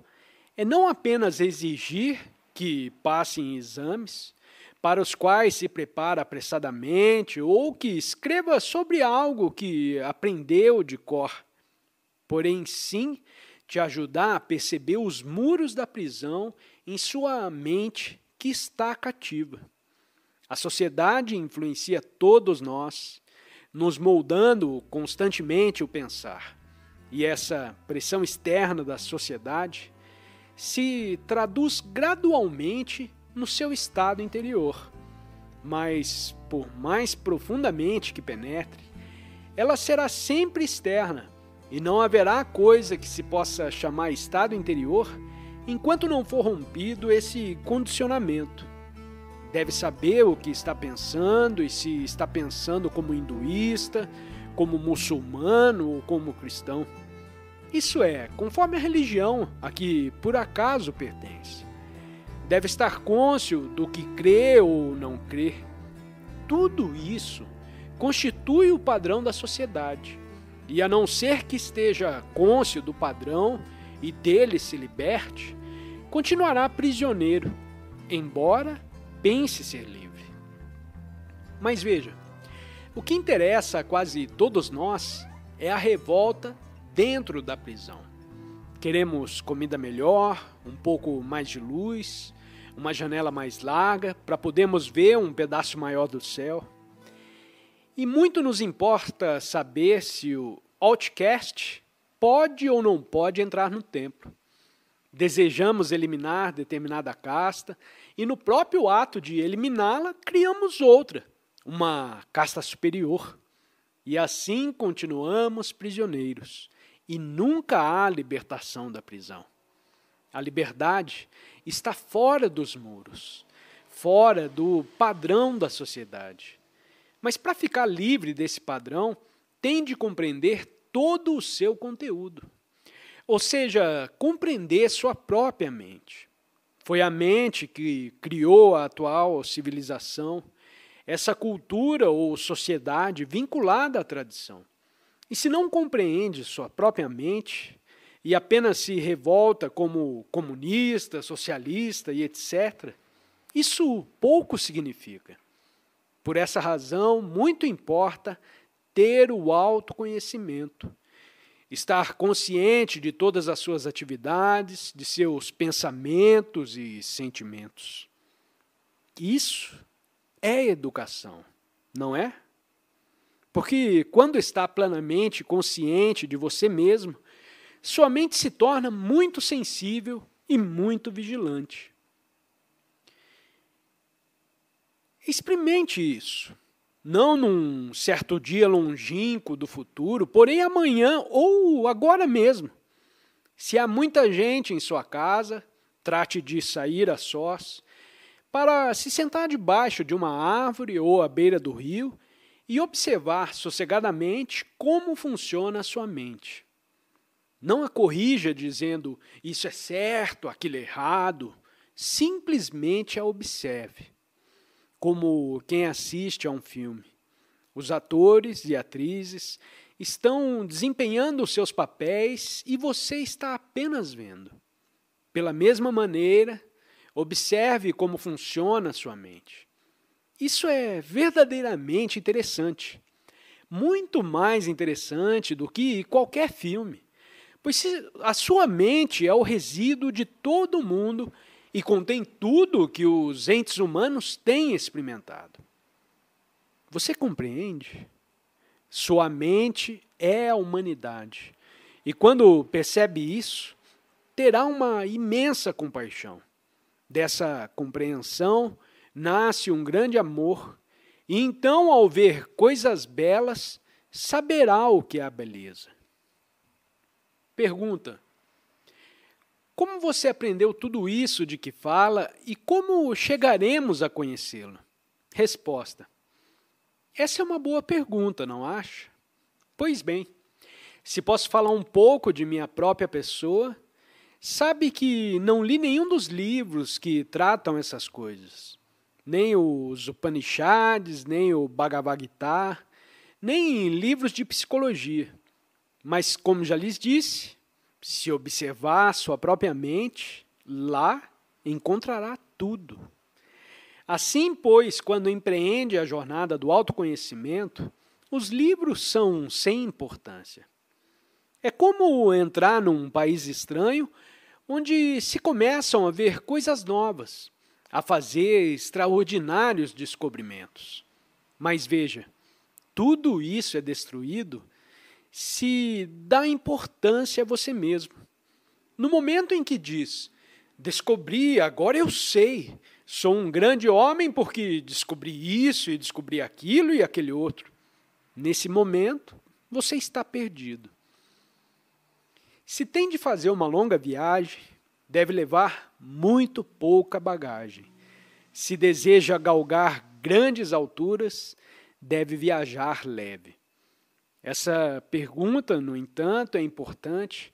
é não apenas exigir que passe em exames, para os quais se prepara apressadamente ou que escreva sobre algo que aprendeu de cor, porém sim te ajudar a perceber os muros da prisão em sua mente que está cativa. A sociedade influencia todos nós, nos moldando constantemente o pensar. E essa pressão externa da sociedade se traduz gradualmente no seu estado interior. Mas, por mais profundamente que penetre, ela será sempre externa e não haverá coisa que se possa chamar estado interior enquanto não for rompido esse condicionamento. Deve saber o que está pensando e se está pensando como hinduísta, como muçulmano ou como cristão. Isso é, conforme a religião a que por acaso pertence. deve estar cônscio do que crê ou não crê. Tudo isso constitui o padrão da sociedade. E a não ser que esteja cônscio do padrão e dele se liberte, continuará prisioneiro, embora pense ser livre. Mas veja, o que interessa a quase todos nós é a revolta dentro da prisão. Queremos comida melhor, um pouco mais de luz, uma janela mais larga para podermos ver um pedaço maior do céu. E muito nos importa saber se o outcast pode ou não pode entrar no templo. Desejamos eliminar determinada casta e no próprio ato de eliminá-la, criamos outra, uma casta superior. E assim continuamos prisioneiros e nunca há libertação da prisão. A liberdade está fora dos muros, fora do padrão da sociedade. Mas para ficar livre desse padrão, tem de compreender todo o seu conteúdo. Ou seja, compreender sua própria mente. Foi a mente que criou a atual civilização, essa cultura ou sociedade vinculada à tradição. E se não compreende sua própria mente e apenas se revolta como comunista, socialista e etc., isso pouco significa. Por essa razão, muito importa ter o autoconhecimento, estar consciente de todas as suas atividades, de seus pensamentos e sentimentos. Isso é educação, não é? Porque quando está plenamente consciente de você mesmo, sua mente se torna muito sensível e muito vigilante. Experimente isso, não num certo dia longínquo do futuro, porém amanhã ou agora mesmo. Se há muita gente em sua casa, trate de sair a sós, para se sentar debaixo de uma árvore ou à beira do rio e observar sossegadamente como funciona a sua mente. Não a corrija dizendo isso é certo, aquilo é errado, simplesmente a observe. Como quem assiste a um filme. Os atores e atrizes estão desempenhando os seus papéis e você está apenas vendo. Pela mesma maneira, observe como funciona a sua mente. Isso é verdadeiramente interessante. Muito mais interessante do que qualquer filme. Pois a sua mente é o resíduo de todo mundo e contém tudo que os entes humanos têm experimentado. Você compreende? Sua mente é a humanidade. E quando percebe isso, terá uma imensa compaixão. Dessa compreensão nasce um grande amor, e então, ao ver coisas belas, saberá o que é a beleza. Pergunta: como você aprendeu tudo isso de que fala e como chegaremos a conhecê-lo? Resposta: essa é uma boa pergunta, não acha? Pois bem, se posso falar um pouco de minha própria pessoa, sabe que não li nenhum dos livros que tratam essas coisas. Nem os Upanishads, nem o Bhagavad Gita, nem livros de psicologia. Mas, como já lhes disse, se observar sua própria mente, lá encontrará tudo. Assim, pois, quando empreende a jornada do autoconhecimento, os livros são sem importância. É como entrar num país estranho, onde se começam a ver coisas novas, a fazer extraordinários descobrimentos. Mas veja, tudo isso é destruído se dá importância a você mesmo. No momento em que diz, descobri, agora eu sei, sou um grande homem porque descobri isso e descobri aquilo e aquele outro. Nesse momento, você está perdido. Se tem de fazer uma longa viagem, deve levar muito pouca bagagem. Se deseja galgar grandes alturas, deve viajar leve. Essa pergunta, no entanto, é importante,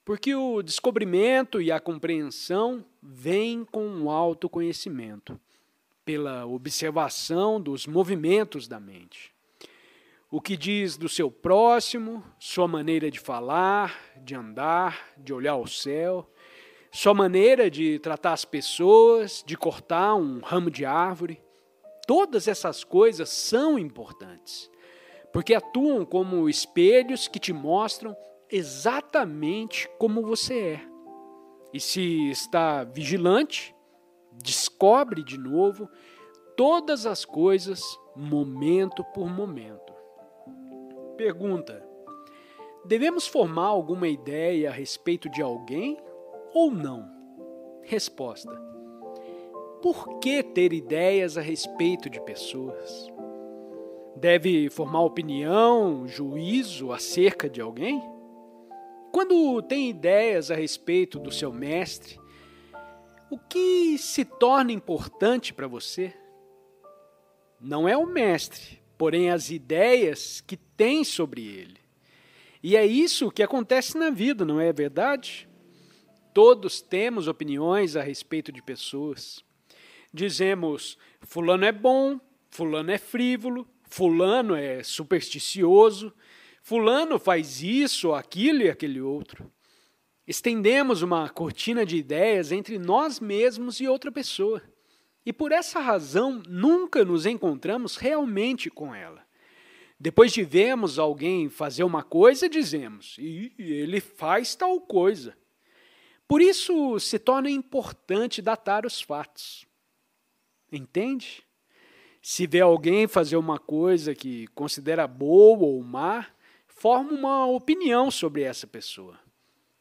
Porque o descobrimento e a compreensão vêm com o autoconhecimento, pela observação dos movimentos da mente. O que diz do seu próximo, sua maneira de falar, de andar, de olhar ao céu, sua maneira de tratar as pessoas, de cortar um ramo de árvore. Todas essas coisas são importantes, porque atuam como espelhos que te mostram exatamente como você é. E se está vigilante, descobre de novo todas as coisas, momento por momento. Pergunta: devemos formar alguma ideia a respeito de alguém ou não? Resposta: por que ter ideias a respeito de pessoas? Deve formar opinião, juízo acerca de alguém? Quando tem ideias a respeito do seu mestre, o que se torna importante para você? Não é o mestre, porém as ideias que tem sobre ele. E é isso que acontece na vida, não é verdade? Todos temos opiniões a respeito de pessoas. Dizemos, fulano é bom, fulano é frívolo, fulano é supersticioso, fulano faz isso, aquilo e aquele outro. Estendemos uma cortina de ideias entre nós mesmos e outra pessoa. E por essa razão, nunca nos encontramos realmente com ela. Depois de vermos alguém fazer uma coisa, dizemos, e ele faz tal coisa. Por isso se torna importante datar os fatos. Entende? Se vê alguém fazer uma coisa que considera boa ou má, forma uma opinião sobre essa pessoa.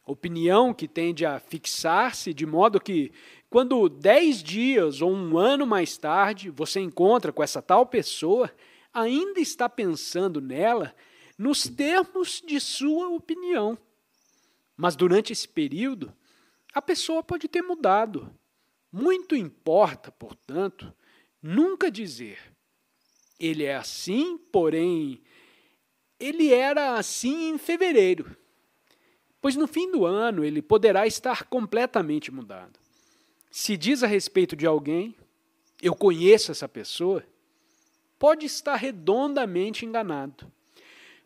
Opinião que tende a fixar-se de modo que, quando 10 dias ou um ano mais tarde você encontra com essa tal pessoa, ainda está pensando nela nos termos de sua opinião. Mas durante esse período, a pessoa pode ter mudado. Muito importa, portanto, nunca dizer, ele é assim, porém, ele era assim em fevereiro. Pois no fim do ano ele poderá estar completamente mudado. Se diz a respeito de alguém, eu conheço essa pessoa, pode estar redondamente enganado.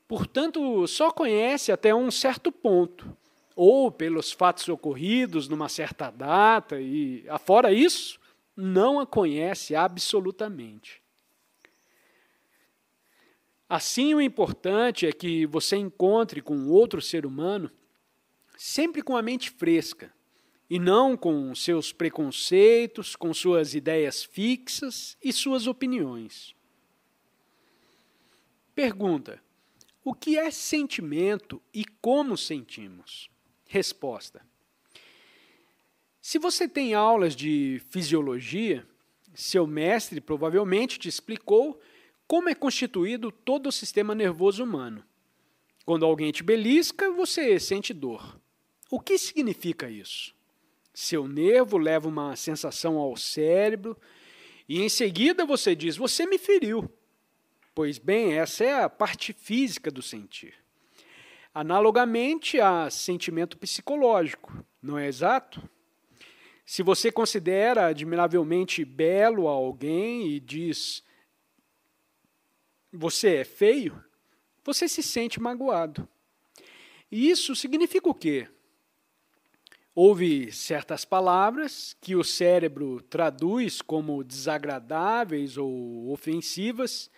Portanto, só conhece até um certo ponto, ou pelos fatos ocorridos numa certa data, e, afora isso, não a conhece absolutamente. Assim, o importante é que você encontre com outro ser humano sempre com a mente fresca, e não com seus preconceitos, com suas ideias fixas e suas opiniões. Pergunta: o que é sentimento e como sentimos? Resposta: se você tem aulas de fisiologia, seu mestre provavelmente te explicou como é constituído todo o sistema nervoso humano. Quando alguém te belisca, você sente dor. O que significa isso? Seu nervo leva uma sensação ao cérebro e em seguida você diz, você me feriu. Pois bem, essa é a parte física do sentir. Analogamente a sentimento psicológico, não é exato? Se você considera admiravelmente belo a alguém e diz, você é feio, você se sente magoado. E isso significa o quê? Houve certas palavras que o cérebro traduz como desagradáveis ou ofensivas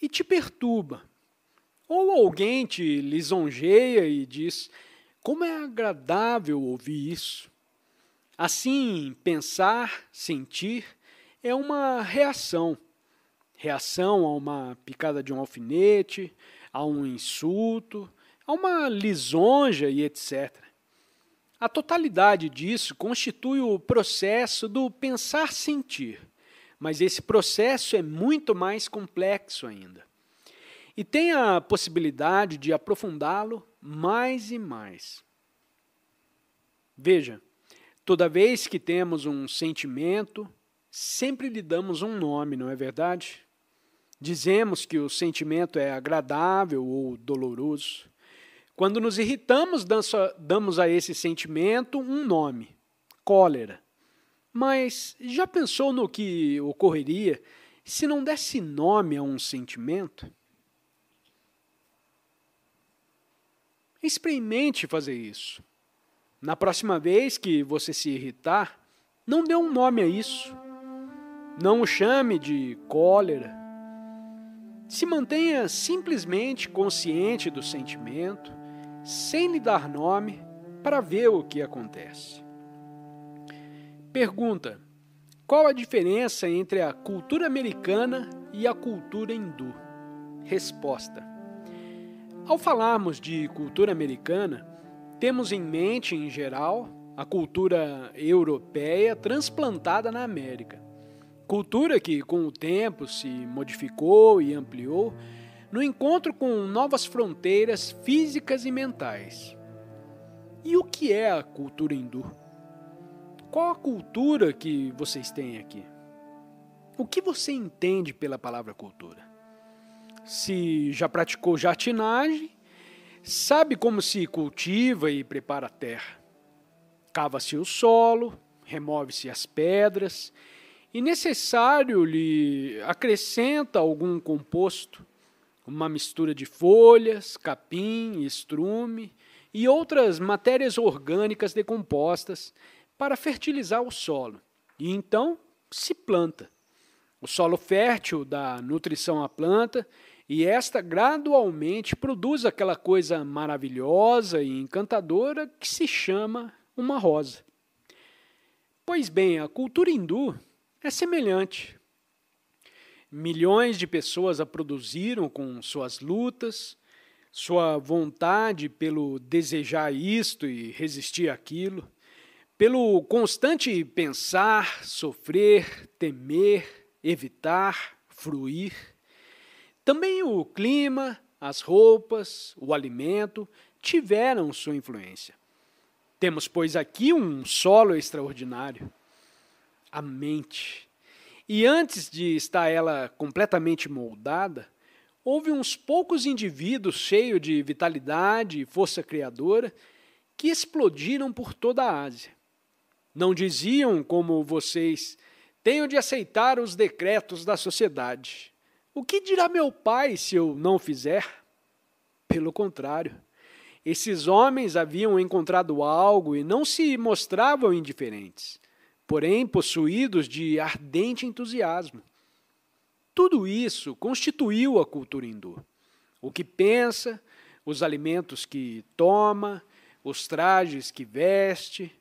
e te perturba. Ou alguém te lisonjeia e diz, como é agradável ouvir isso. Assim, pensar, sentir, é uma reação. Reação a uma picada de um alfinete, a um insulto, a uma lisonja e etc. A totalidade disso constitui o processo do pensar-sentir, mas esse processo é muito mais complexo ainda. E tem a possibilidade de aprofundá-lo mais e mais. Veja, toda vez que temos um sentimento, sempre lhe damos um nome, não é verdade? Dizemos que o sentimento é agradável ou doloroso. Quando nos irritamos, damos a esse sentimento um nome: cólera. Mas já pensou no que ocorreria se não desse nome a um sentimento? Experimente fazer isso. Na próxima vez que você se irritar, não dê um nome a isso. Não o chame de cólera. Se mantenha simplesmente consciente do sentimento, sem lhe dar nome, para ver o que acontece. Pergunta: qual a diferença entre a cultura americana e a cultura hindu? Resposta: ao falarmos de cultura americana, temos em mente, em geral, a cultura europeia transplantada na América. Cultura que, com o tempo, se modificou e ampliou no encontro com novas fronteiras físicas e mentais. E o que é a cultura hindu? Qual a cultura que vocês têm aqui? O que você entende pela palavra cultura? Se já praticou jardinagem, sabe como se cultiva e prepara a terra. Cava-se o solo, remove-se as pedras e necessário lhe acrescenta algum composto, uma mistura de folhas, capim, estrume e outras matérias orgânicas decompostas para fertilizar o solo. E então se planta. O solo fértil dá nutrição à planta e esta gradualmente produz aquela coisa maravilhosa e encantadora que se chama uma rosa. Pois bem, a cultura hindu é semelhante. Milhões de pessoas a produziram com suas lutas, sua vontade pelo desejar isto e resistir àquilo, pelo constante pensar, sofrer, temer, evitar, fruir. Também o clima, as roupas, o alimento tiveram sua influência. Temos, pois, aqui um solo extraordinário, a mente. E antes de estar ela completamente moldada, houve uns poucos indivíduos cheios de vitalidade e força criadora que explodiram por toda a Ásia. Não diziam como vocês: tenho de aceitar os decretos da sociedade. O que dirá meu pai se eu não fizer? Pelo contrário, esses homens haviam encontrado algo e não se mostravam indiferentes, porém possuídos de ardente entusiasmo. Tudo isso constituiu a cultura hindu. O que pensa, os alimentos que toma, os trajes que veste,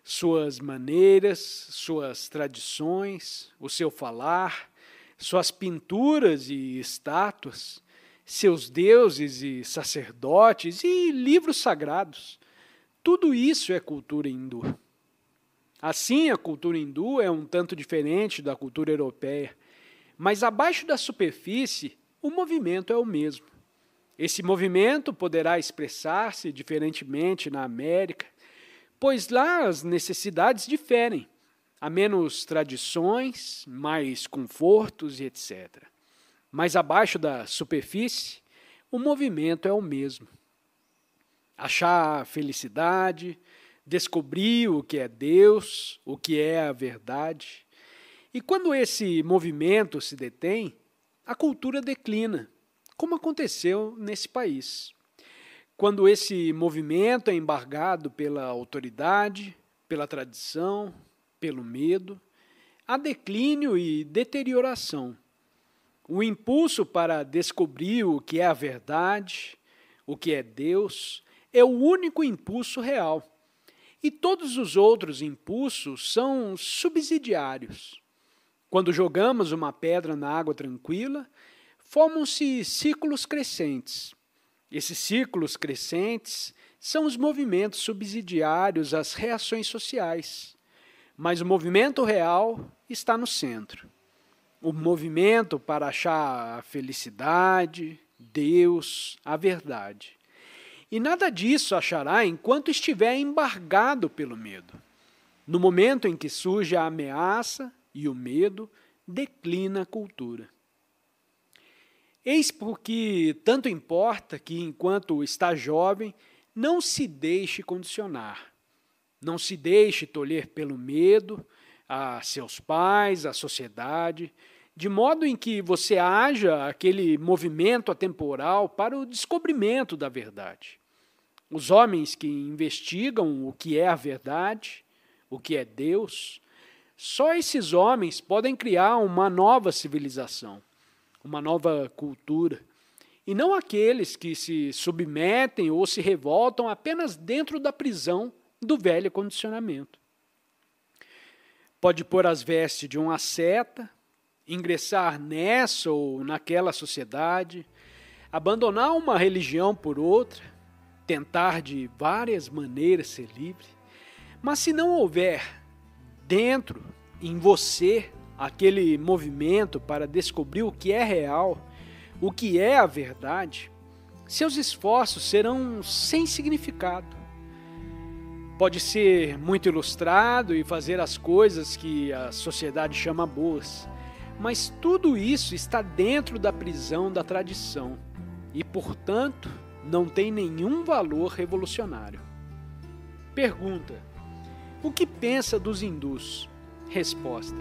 suas maneiras, suas tradições, o seu falar, suas pinturas e estátuas, seus deuses e sacerdotes e livros sagrados. Tudo isso é cultura hindu. Assim, a cultura hindu é um tanto diferente da cultura europeia, mas abaixo da superfície, o movimento é o mesmo. Esse movimento poderá expressar-se diferentemente na América, pois lá as necessidades diferem. Há menos tradições, mais confortos e etc. Mas abaixo da superfície, o movimento é o mesmo. Achar a felicidade, descobrir o que é Deus, o que é a verdade. E quando esse movimento se detém, a cultura declina, como aconteceu nesse país. Quando esse movimento é embargado pela autoridade, pela tradição, pelo medo, há declínio e deterioração. O impulso para descobrir o que é a verdade, o que é Deus, é o único impulso real. E todos os outros impulsos são subsidiários. Quando jogamos uma pedra na água tranquila, formam-se ciclos crescentes. Esses ciclos crescentes são os movimentos subsidiários às reações sociais. Mas o movimento real está no centro. O movimento para achar a felicidade, Deus, a verdade. E nada disso achará enquanto estiver embargado pelo medo. No momento em que surge a ameaça e o medo, declina a cultura. Eis porque tanto importa que, enquanto está jovem, não se deixe condicionar, não se deixe tolher pelo medo a seus pais, a sociedade, de modo em que você haja aquele movimento atemporal para o descobrimento da verdade. Os homens que investigam o que é a verdade, o que é Deus, só esses homens podem criar uma nova civilização, uma nova cultura, e não aqueles que se submetem ou se revoltam apenas dentro da prisão do velho condicionamento. Pode pôr as vestes de um asceta, ingressar nessa ou naquela sociedade, abandonar uma religião por outra, tentar de várias maneiras ser livre, mas se não houver dentro, em você, aquele movimento para descobrir o que é real, o que é a verdade, seus esforços serão sem significado. Pode ser muito ilustrado e fazer as coisas que a sociedade chama boas, mas tudo isso está dentro da prisão da tradição e, portanto, não tem nenhum valor revolucionário. Pergunta: o que pensa dos hindus? Resposta: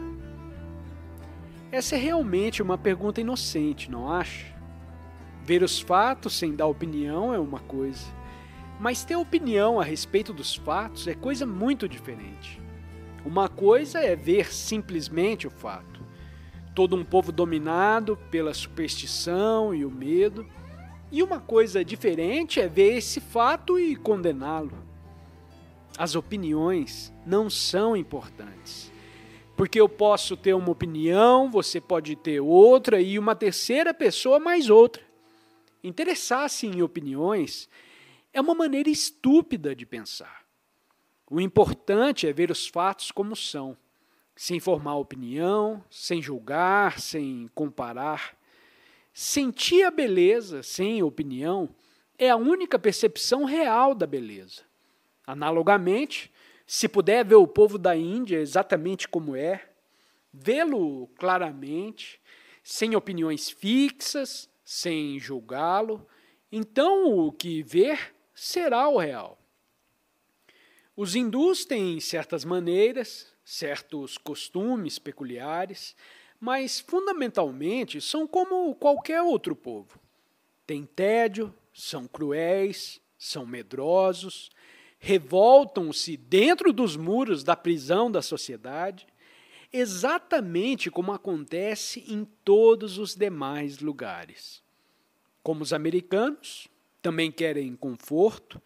essa é realmente uma pergunta inocente, não acha? Ver os fatos sem dar opinião é uma coisa, mas ter opinião a respeito dos fatos é coisa muito diferente. Uma coisa é ver simplesmente o fato. Todo um povo dominado pela superstição e o medo, e uma coisa diferente é ver esse fato e condená-lo. As opiniões não são importantes. Porque eu posso ter uma opinião, você pode ter outra e uma terceira pessoa mais outra. Interessar-se em opiniões é uma maneira estúpida de pensar. O importante é ver os fatos como são, sem formar opinião, sem julgar, sem comparar. Sentir a beleza sem opinião é a única percepção real da beleza. Analogamente, se puder ver o povo da Índia exatamente como é, vê-lo claramente, sem opiniões fixas, sem julgá-lo, então o que ver será o real. Os hindus têm certas maneiras, certos costumes peculiares, mas fundamentalmente são como qualquer outro povo. Têm tédio, são cruéis, são medrosos, revoltam-se dentro dos muros da prisão da sociedade, exatamente como acontece em todos os demais lugares. Como os americanos, também querem conforto,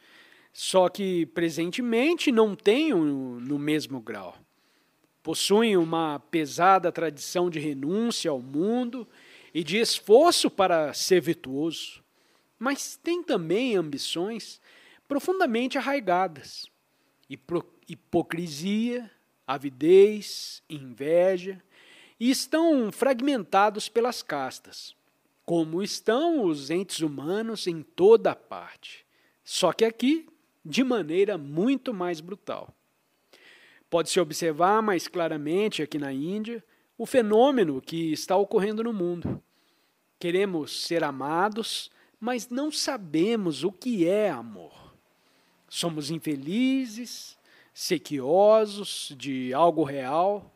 só que presentemente não têm no mesmo grau. Possuem uma pesada tradição de renúncia ao mundo e de esforço para ser virtuoso, mas têm também ambições profundamente arraigadas, hipocrisia, avidez, inveja, e estão fragmentados pelas castas, como estão os entes humanos em toda a parte, só que aqui de maneira muito mais brutal. Pode-se observar mais claramente aqui na Índia o fenômeno que está ocorrendo no mundo. Queremos ser amados, mas não sabemos o que é amor. Somos infelizes, sequiosos de algo real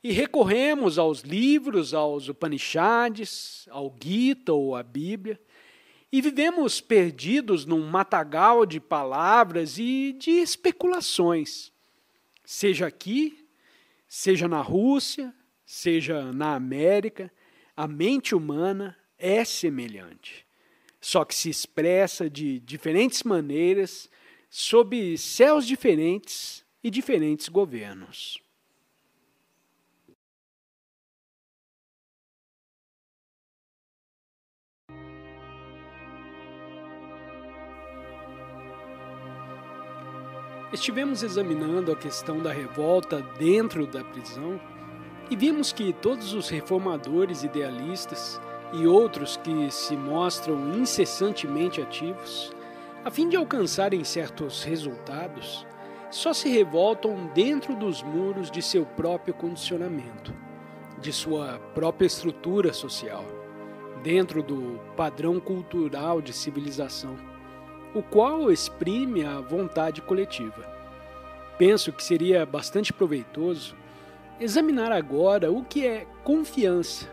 e recorremos aos livros, aos Upanishads, ao Gita ou à Bíblia e vivemos perdidos num matagal de palavras e de especulações. Seja aqui, seja na Rússia, seja na América, a mente humana é semelhante, só que se expressa de diferentes maneiras, sob céus diferentes e diferentes governos. Estivemos examinando a questão da revolta dentro da prisão e vimos que todos os reformadores idealistas e outros que se mostram incessantemente ativos, a fim de alcançarem certos resultados, só se revoltam dentro dos muros de seu próprio condicionamento, de sua própria estrutura social, dentro do padrão cultural de civilização, o qual exprime a vontade coletiva. Penso que seria bastante proveitoso examinar agora o que é confiança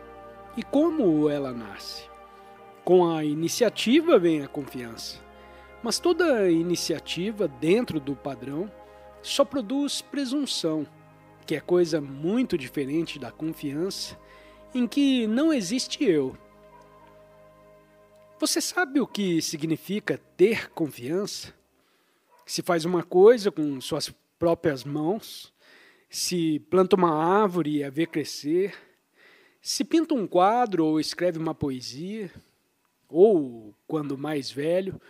e como ela nasce. Com a iniciativa vem a confiança, mas toda iniciativa dentro do padrão só produz presunção, que é coisa muito diferente da confiança, em que não existe eu. Você sabe o que significa ter confiança? Se faz uma coisa com suas próprias mãos, se planta uma árvore e a vê crescer, se pinta um quadro ou escreve uma poesia, ou, quando mais velho,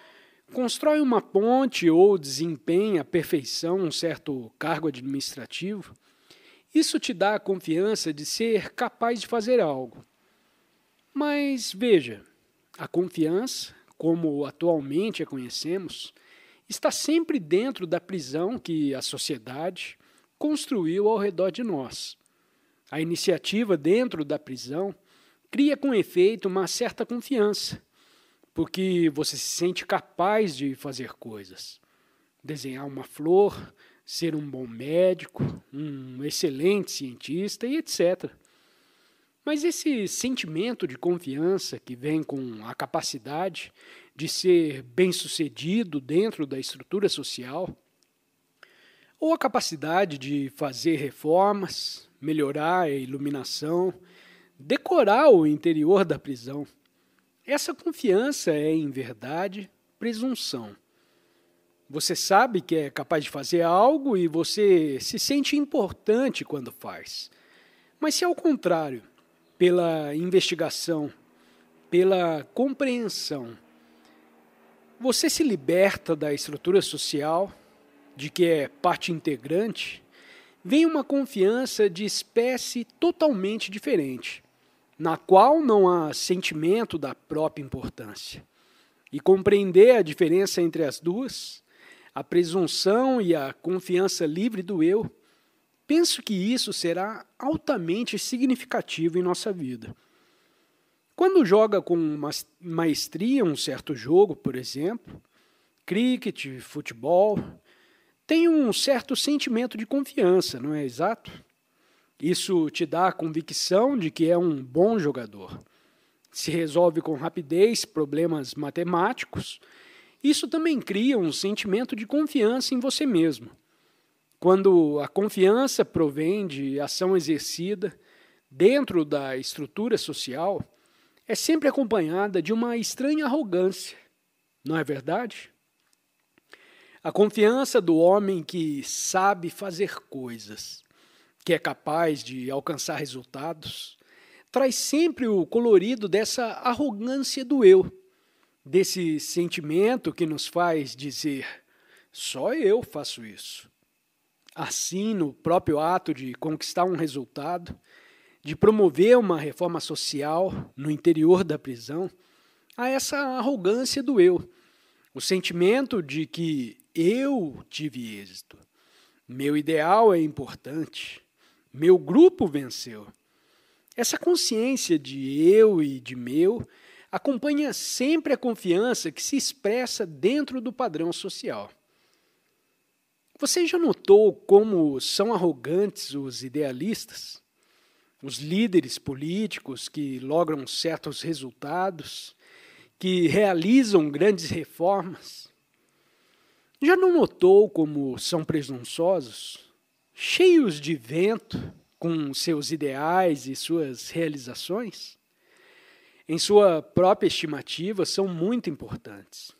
constrói uma ponte ou desempenha à perfeição um certo cargo administrativo, isso te dá a confiança de ser capaz de fazer algo. Mas veja, a confiança, como atualmente a conhecemos, está sempre dentro da prisão que a sociedade construiu ao redor de nós. A iniciativa dentro da prisão cria com efeito uma certa confiança, porque você se sente capaz de fazer coisas. Desenhar uma flor, ser um bom médico, um excelente cientista e etc. Mas esse sentimento de confiança que vem com a capacidade de ser bem-sucedido dentro da estrutura social, ou a capacidade de fazer reformas, melhorar a iluminação, decorar o interior da prisão, essa confiança é, em verdade, presunção. Você sabe que é capaz de fazer algo e você se sente importante quando faz. Mas se ao contrário, pela investigação, pela compreensão, você se liberta da estrutura social, de que é parte integrante, vem uma confiança de espécie totalmente diferente, na qual não há sentimento da própria importância. E compreender a diferença entre as duas, a presunção e a confiança livre do eu, penso que isso será altamente significativo em nossa vida. Quando joga com maestria um certo jogo, por exemplo, cricket, futebol, tem um certo sentimento de confiança, não é exato? Isso te dá a convicção de que é um bom jogador. Se resolve com rapidez problemas matemáticos, isso também cria um sentimento de confiança em você mesmo. Quando a confiança provém de ação exercida dentro da estrutura social, é sempre acompanhada de uma estranha arrogância, não é verdade? A confiança do homem que sabe fazer coisas, que é capaz de alcançar resultados, traz sempre o colorido dessa arrogância do eu, desse sentimento que nos faz dizer, só eu faço isso. Assim, no próprio ato de conquistar um resultado, de promover uma reforma social no interior da prisão, há essa arrogância do eu, o sentimento de que eu tive êxito, meu ideal é importante, meu grupo venceu. Essa consciência de eu e de meu acompanha sempre a confiança que se expressa dentro do padrão social. Você já notou como são arrogantes os idealistas? Os líderes políticos que logram certos resultados, que realizam grandes reformas? Já não notou como são presunçosos, cheios de vento com seus ideais e suas realizações? Em sua própria estimativa, são muito importantes.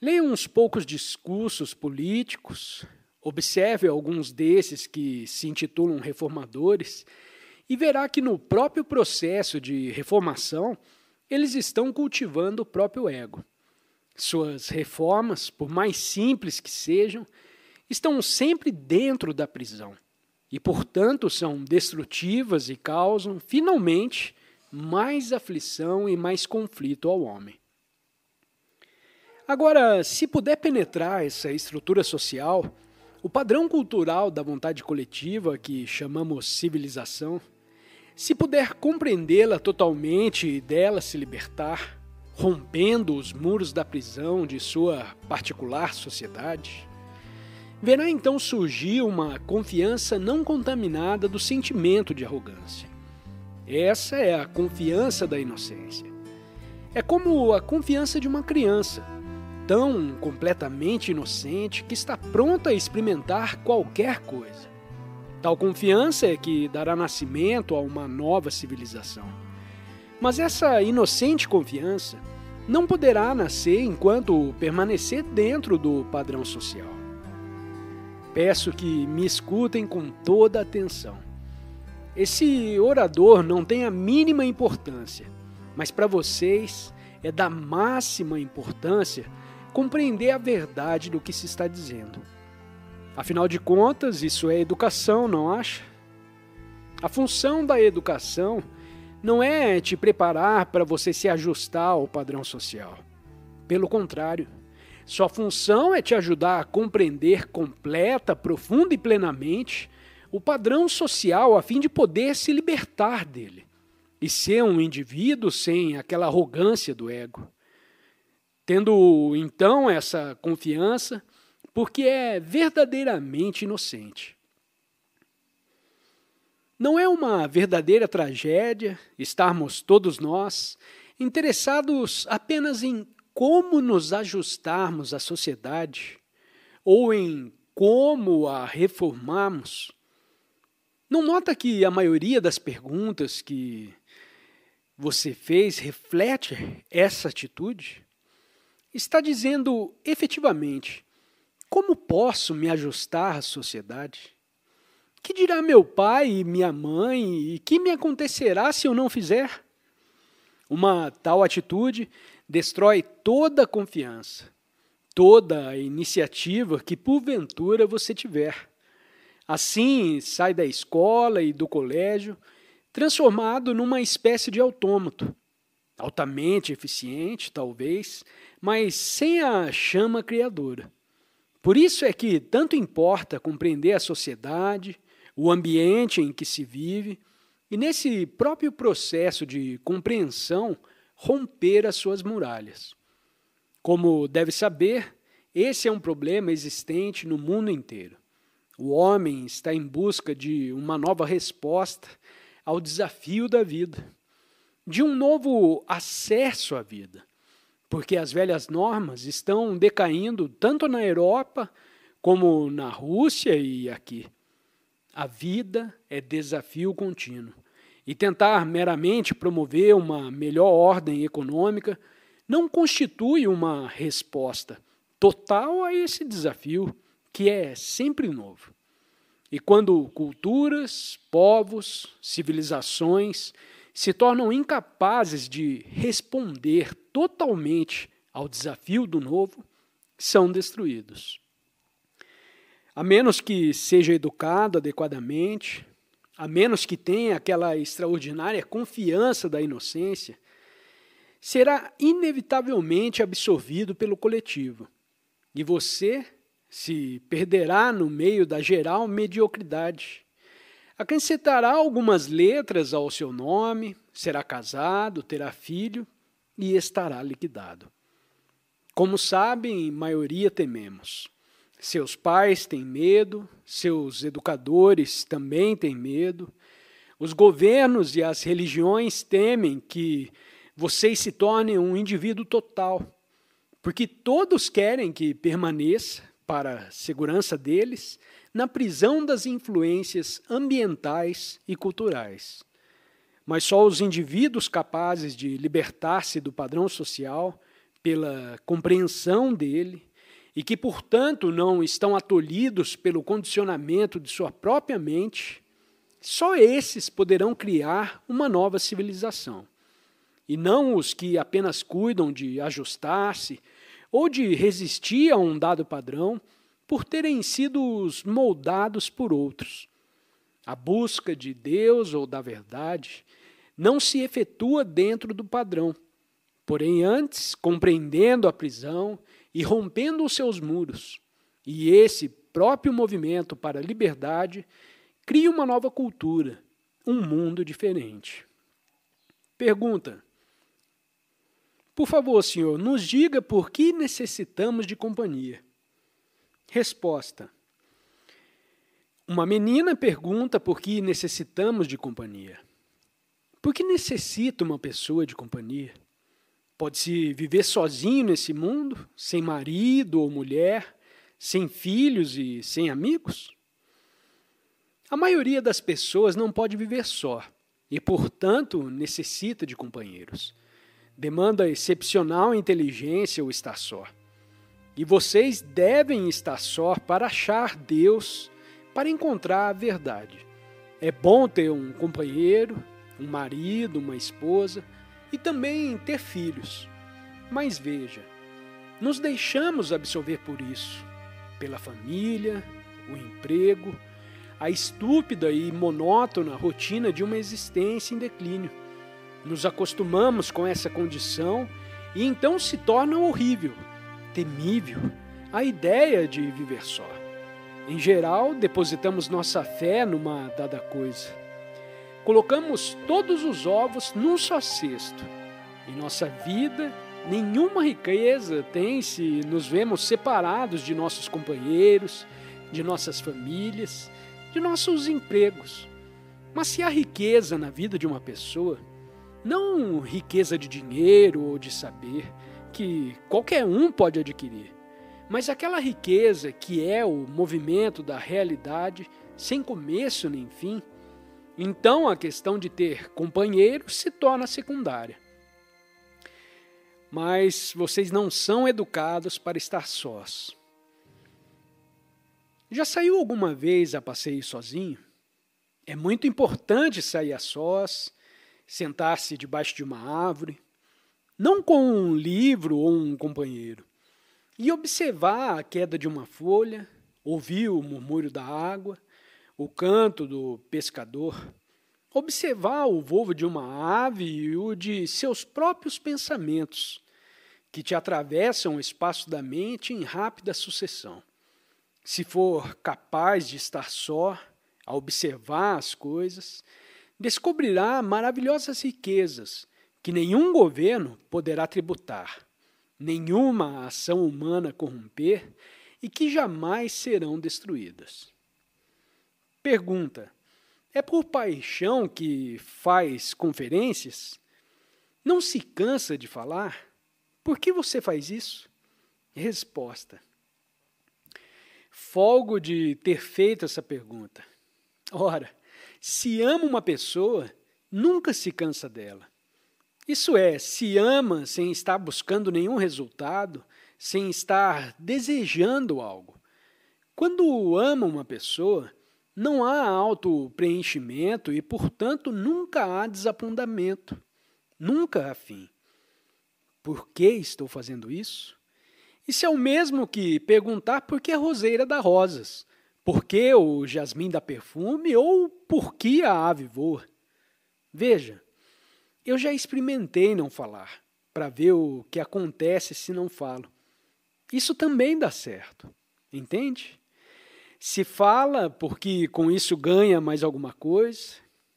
Leia uns poucos discursos políticos, observe alguns desses que se intitulam reformadores e verá que no próprio processo de reformação eles estão cultivando o próprio ego. Suas reformas, por mais simples que sejam, estão sempre dentro da prisão e, portanto, são destrutivas e causam, finalmente, mais aflição e mais conflito ao homem. Agora, se puder penetrar essa estrutura social, o padrão cultural da vontade coletiva, que chamamos civilização, Se puder compreendê-la totalmente e dela se libertar, rompendo os muros da prisão de sua particular sociedade, verá então surgir uma confiança não contaminada do sentimento de arrogância. Essa é a confiança da inocência. É como a confiança de uma criança, tão completamente inocente que está pronta a experimentar qualquer coisa. Tal confiança é que dará nascimento a uma nova civilização. Mas essa inocente confiança não poderá nascer enquanto permanecer dentro do padrão social. Peço que me escutem com toda atenção. Esse orador não tem a mínima importância, mas para vocês é da máxima importância compreender a verdade do que se está dizendo. Afinal de contas, isso é educação, não acha? A função da educação não é te preparar para você se ajustar ao padrão social. Pelo contrário, sua função é te ajudar a compreender completa, profunda e plenamente o padrão social a fim de poder se libertar dele e ser um indivíduo sem aquela arrogância do ego. Tendo então essa confiança, porque é verdadeiramente inocente. Não é uma verdadeira tragédia estarmos todos nós interessados apenas em como nos ajustarmos à sociedade ou em como a reformarmos. Não nota que a maioria das perguntas que você fez reflete essa atitude? Está dizendo efetivamente: como posso me ajustar à sociedade? Que dirá meu pai e minha mãe e que me acontecerá se eu não fizer? Uma tal atitude destrói toda a confiança, toda a iniciativa que porventura você tiver. Assim, sai da escola e do colégio transformado numa espécie de autômato, altamente eficiente, talvez, mas sem a chama criadora. Por isso é que tanto importa compreender a sociedade, o ambiente em que se vive, e nesse próprio processo de compreensão, romper as suas muralhas. Como deve saber, esse é um problema existente no mundo inteiro. O homem está em busca de uma nova resposta ao desafio da vida, de um novo acesso à vida, porque as velhas normas estão decaindo tanto na Europa como na Rússia e aqui. A vida é desafio contínuo, e tentar meramente promover uma melhor ordem econômica não constitui uma resposta total a esse desafio, que é sempre novo. E quando culturas, povos, civilizações se tornam incapazes de responder totalmente ao desafio do novo, são destruídos. A menos que seja educado adequadamente, a menos que tenha aquela extraordinária confiança da inocência, será inevitavelmente absorvido pelo coletivo. E você se perderá no meio da geral mediocridade. Acrescentará algumas letras ao seu nome, será casado, terá filho e estará liquidado. Como sabem, maioria tememos. Seus pais têm medo, seus educadores também têm medo, os governos e as religiões temem que vocês se tornem um indivíduo total, porque todos querem que permaneça, para a segurança deles, na prisão das influências ambientais e culturais. Mas só os indivíduos capazes de libertar-se do padrão social, pela compreensão dele, e que, portanto, não estão atolhidos pelo condicionamento de sua própria mente, só esses poderão criar uma nova civilização. E não os que apenas cuidam de ajustar-se ou de resistir a um dado padrão por terem sido moldados por outros. A busca de Deus ou da verdade não se efetua dentro do padrão, porém antes compreendendo a prisão e rompendo os seus muros. E esse próprio movimento para a liberdade cria uma nova cultura, um mundo diferente. Pergunta: por favor, senhor, nos diga por que necessitamos de companhia. Resposta: uma menina pergunta por que necessitamos de companhia. Por que necessita uma pessoa de companhia? Pode-se viver sozinho nesse mundo, sem marido ou mulher, sem filhos e sem amigos? A maioria das pessoas não pode viver só e, portanto, necessita de companheiros. Demanda excepcional inteligência o estar só. E vocês devem estar só para achar Deus, para encontrar a verdade. É bom ter um companheiro, um marido, uma esposa e também ter filhos. Mas veja, nos deixamos absorver por isso, pela família, o emprego, a estúpida e monótona rotina de uma existência em declínio. Nos acostumamos com essa condição e então se torna horrível, temível, a ideia de viver só. Em geral, depositamos nossa fé numa dada coisa. Colocamos todos os ovos num só cesto. Em nossa vida, nenhuma riqueza tem se nos vemos separados de nossos companheiros, de nossas famílias, de nossos empregos. Mas se há riqueza na vida de uma pessoa, não riqueza de dinheiro ou de saber, que qualquer um pode adquirir, mas aquela riqueza que é o movimento da realidade sem começo nem fim, então a questão de ter companheiro se torna secundária. Mas vocês não são educados para estar sós. Já saiu alguma vez a passeio sozinho? É muito importante sair a sós, sentar-se debaixo de uma árvore, não com um livro ou um companheiro, e observar a queda de uma folha, ouvir o murmúrio da água, o canto do pescador, observar o voo de uma ave e o de seus próprios pensamentos, que te atravessam o espaço da mente em rápida sucessão. Se for capaz de estar só, a observar as coisas, descobrirá maravilhosas riquezas que nenhum governo poderá tributar, nenhuma ação humana corromper e que jamais serão destruídas. Pergunta: é por paixão que faz conferências? Não se cansa de falar? Por que você faz isso? Resposta: folgo de ter feito essa pergunta. Ora, se ama uma pessoa, nunca se cansa dela. Isso é, se ama sem estar buscando nenhum resultado, sem estar desejando algo. Quando ama uma pessoa, não há auto-preenchimento e, portanto, nunca há desapontamento, nunca há fim. Por que estou fazendo isso? Isso é o mesmo que perguntar por que a roseira dá rosas, por que o jasmim dá perfume ou por que a ave voa. Veja, eu já experimentei não falar, para ver o que acontece se não falo. Isso também dá certo, entende? Se fala porque com isso ganha mais alguma coisa,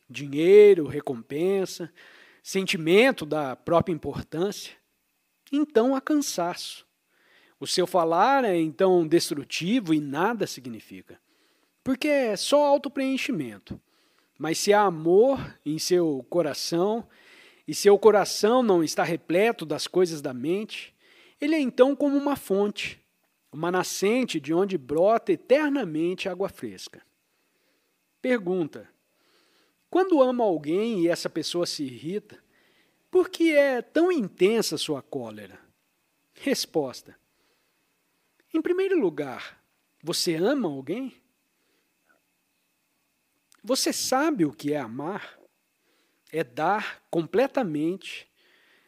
dinheiro, recompensa, sentimento da própria importância, então há cansaço. O seu falar é então destrutivo e nada significa, porque é só autopreenchimento. Mas se há amor em seu coração, e seu coração não está repleto das coisas da mente, ele é então como uma fonte, uma nascente de onde brota eternamente água fresca. Pergunta: quando ama alguém e essa pessoa se irrita, por que é tão intensa sua cólera? Resposta: em primeiro lugar, você ama alguém? Você sabe o que é amar? É dar completamente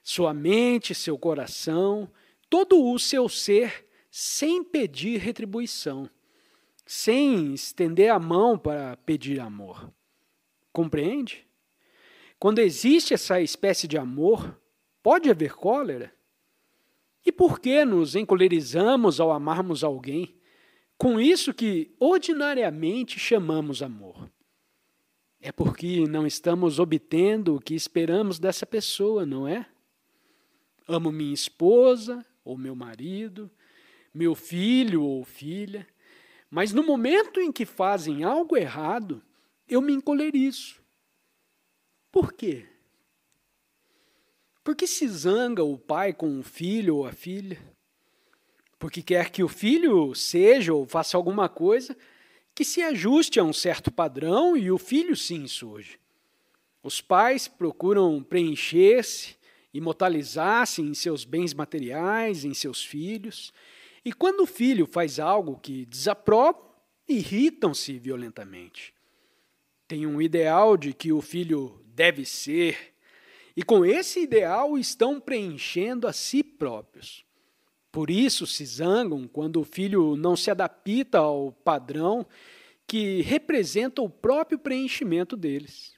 sua mente, seu coração, todo o seu ser, sem pedir retribuição, sem estender a mão para pedir amor. Compreende? Quando existe essa espécie de amor, pode haver cólera? E por que nos encolerizamos ao amarmos alguém? Com isso que ordinariamente chamamos amor. é porque não estamos obtendo o que esperamos dessa pessoa, não é? Amo minha esposa ou meu marido, meu filho ou filha, mas no momento em que fazem algo errado, eu me encolerizo. Por quê? Por que se zanga o pai com o filho ou a filha? Porque quer que o filho seja ou faça alguma coisa que se ajuste a um certo padrão e o filho se insurge. Os pais procuram preencher-se, imortalizar-se em seus bens materiais, em seus filhos, e quando o filho faz algo que desaprovam, irritam-se violentamente. Tem um ideal de que o filho deve ser, e com esse ideal estão preenchendo a si próprios. Por isso se zangam quando o filho não se adapta ao padrão que representa o próprio preenchimento deles.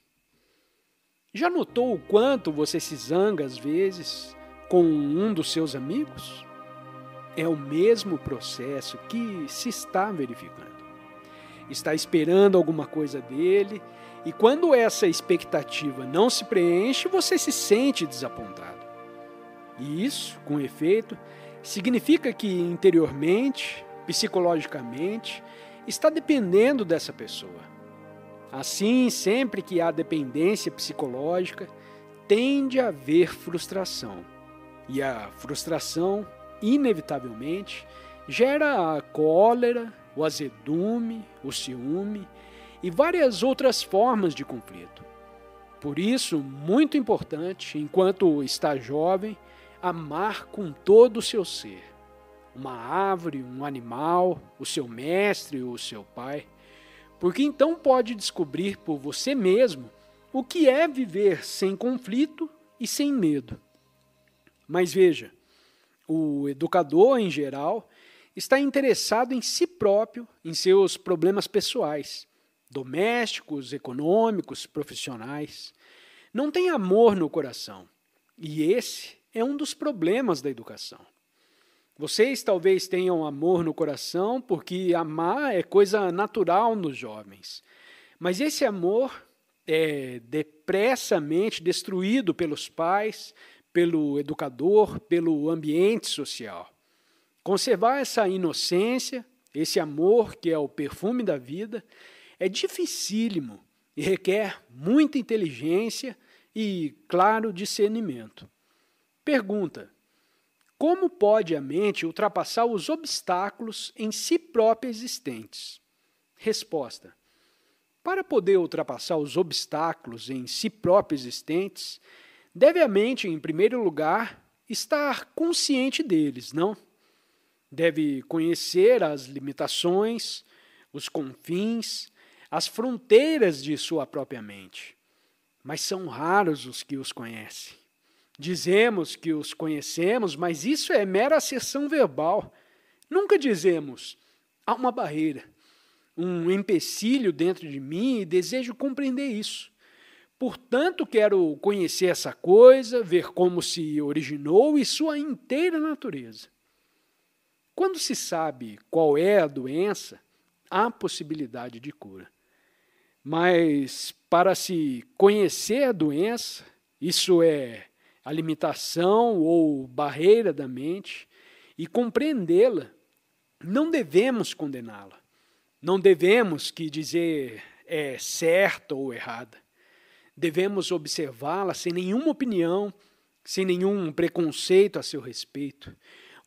Já notou o quanto você se zanga às vezes com um dos seus amigos? É o mesmo processo que se está verificando. Está esperando alguma coisa dele e quando essa expectativa não se preenche, você se sente desapontado. E isso, com efeito, significa que interiormente, psicologicamente, está dependendo dessa pessoa. Assim, sempre que há dependência psicológica, tende a haver frustração. E a frustração, inevitavelmente, gera a cólera, o azedume, o ciúme e várias outras formas de conflito. Por isso, muito importante, enquanto está jovem, amar com todo o seu ser. Uma árvore, um animal, o seu mestre ou o seu pai. Porque então pode descobrir por você mesmo o que é viver sem conflito e sem medo. Mas veja, o educador, em geral, está interessado em si próprio, em seus problemas pessoais, domésticos, econômicos, profissionais. Não tem amor no coração. E esse é um dos problemas da educação. Vocês talvez tenham amor no coração porque amar é coisa natural nos jovens. Mas esse amor é depressamente destruído pelos pais, pelo educador, pelo ambiente social. Conservar essa inocência, esse amor que é o perfume da vida, é dificílimo e requer muita inteligência e, claro, discernimento. Pergunta: como pode a mente ultrapassar os obstáculos em si própria existentes? Resposta: para poder ultrapassar os obstáculos em si própria existentes, deve a mente, em primeiro lugar, estar consciente deles, não? Deve conhecer as limitações, os confins, as fronteiras de sua própria mente. Mas são raros os que os conhecem. Dizemos que os conhecemos, mas isso é mera asserção verbal. Nunca dizemos, há uma barreira, um empecilho dentro de mim e desejo compreender isso. Portanto, quero conhecer essa coisa, ver como se originou e sua inteira natureza. Quando se sabe qual é a doença, há possibilidade de cura. Mas para se conhecer a doença, isso é a limitação ou barreira da mente, e compreendê-la, não devemos condená-la. Não devemos que dizer é certa ou errada. Devemos observá-la sem nenhuma opinião, sem nenhum preconceito a seu respeito,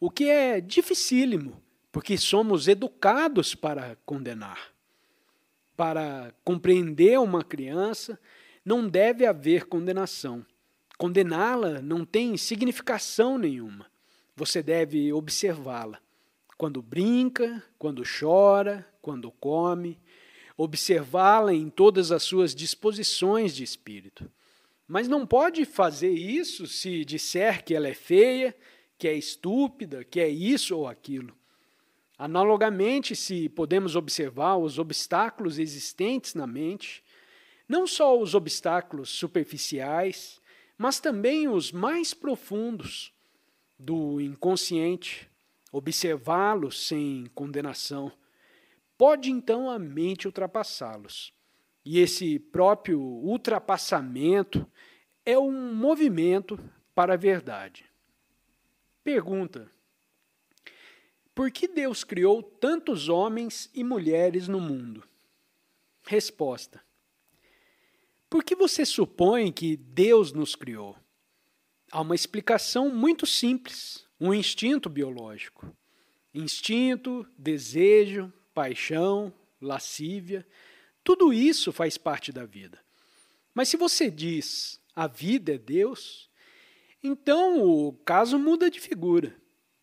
o que é dificílimo, porque somos educados para condenar. Para compreender uma criança, não deve haver condenação. Condená-la não tem significação nenhuma. Você deve observá-la. Quando brinca, quando chora, quando come, observá-la em todas as suas disposições de espírito. Mas não pode fazer isso se disser que ela é feia, que é estúpida, que é isso ou aquilo. Analogamente, se podemos observar os obstáculos existentes na mente, não só os obstáculos superficiais, mas também os mais profundos do inconsciente, observá-los sem condenação, pode então a mente ultrapassá-los. E esse próprio ultrapassamento é um movimento para a verdade. Pergunta: por que Deus criou tantos homens e mulheres no mundo? Resposta: por que você supõe que Deus nos criou? Há uma explicação muito simples, um instinto biológico. Instinto, desejo, paixão, lascívia, tudo isso faz parte da vida. Mas se você diz a vida é Deus, então o caso muda de figura.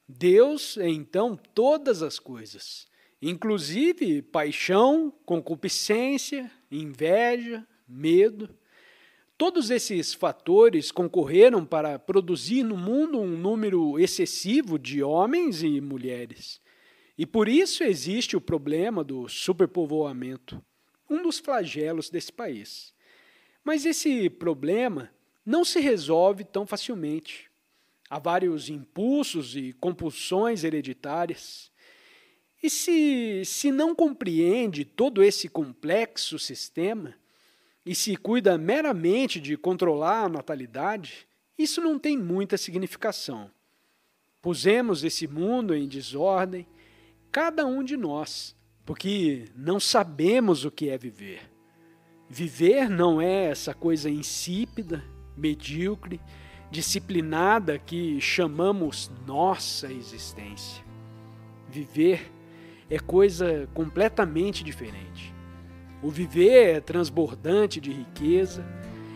Deus é então todas as coisas, inclusive paixão, concupiscência, inveja, medo. Todos esses fatores concorreram para produzir no mundo um número excessivo de homens e mulheres. E por isso existe o problema do superpovoamento, um dos flagelos desse país. Mas esse problema não se resolve tão facilmente. Há vários impulsos e compulsões hereditárias. E se não compreende todo esse complexo sistema, e se cuida meramente de controlar a natalidade, isso não tem muita significação. Pusemos esse mundo em desordem, cada um de nós, porque não sabemos o que é viver. Viver não é essa coisa insípida, medíocre, disciplinada que chamamos nossa existência. Viver é coisa completamente diferente. O viver é transbordante de riqueza,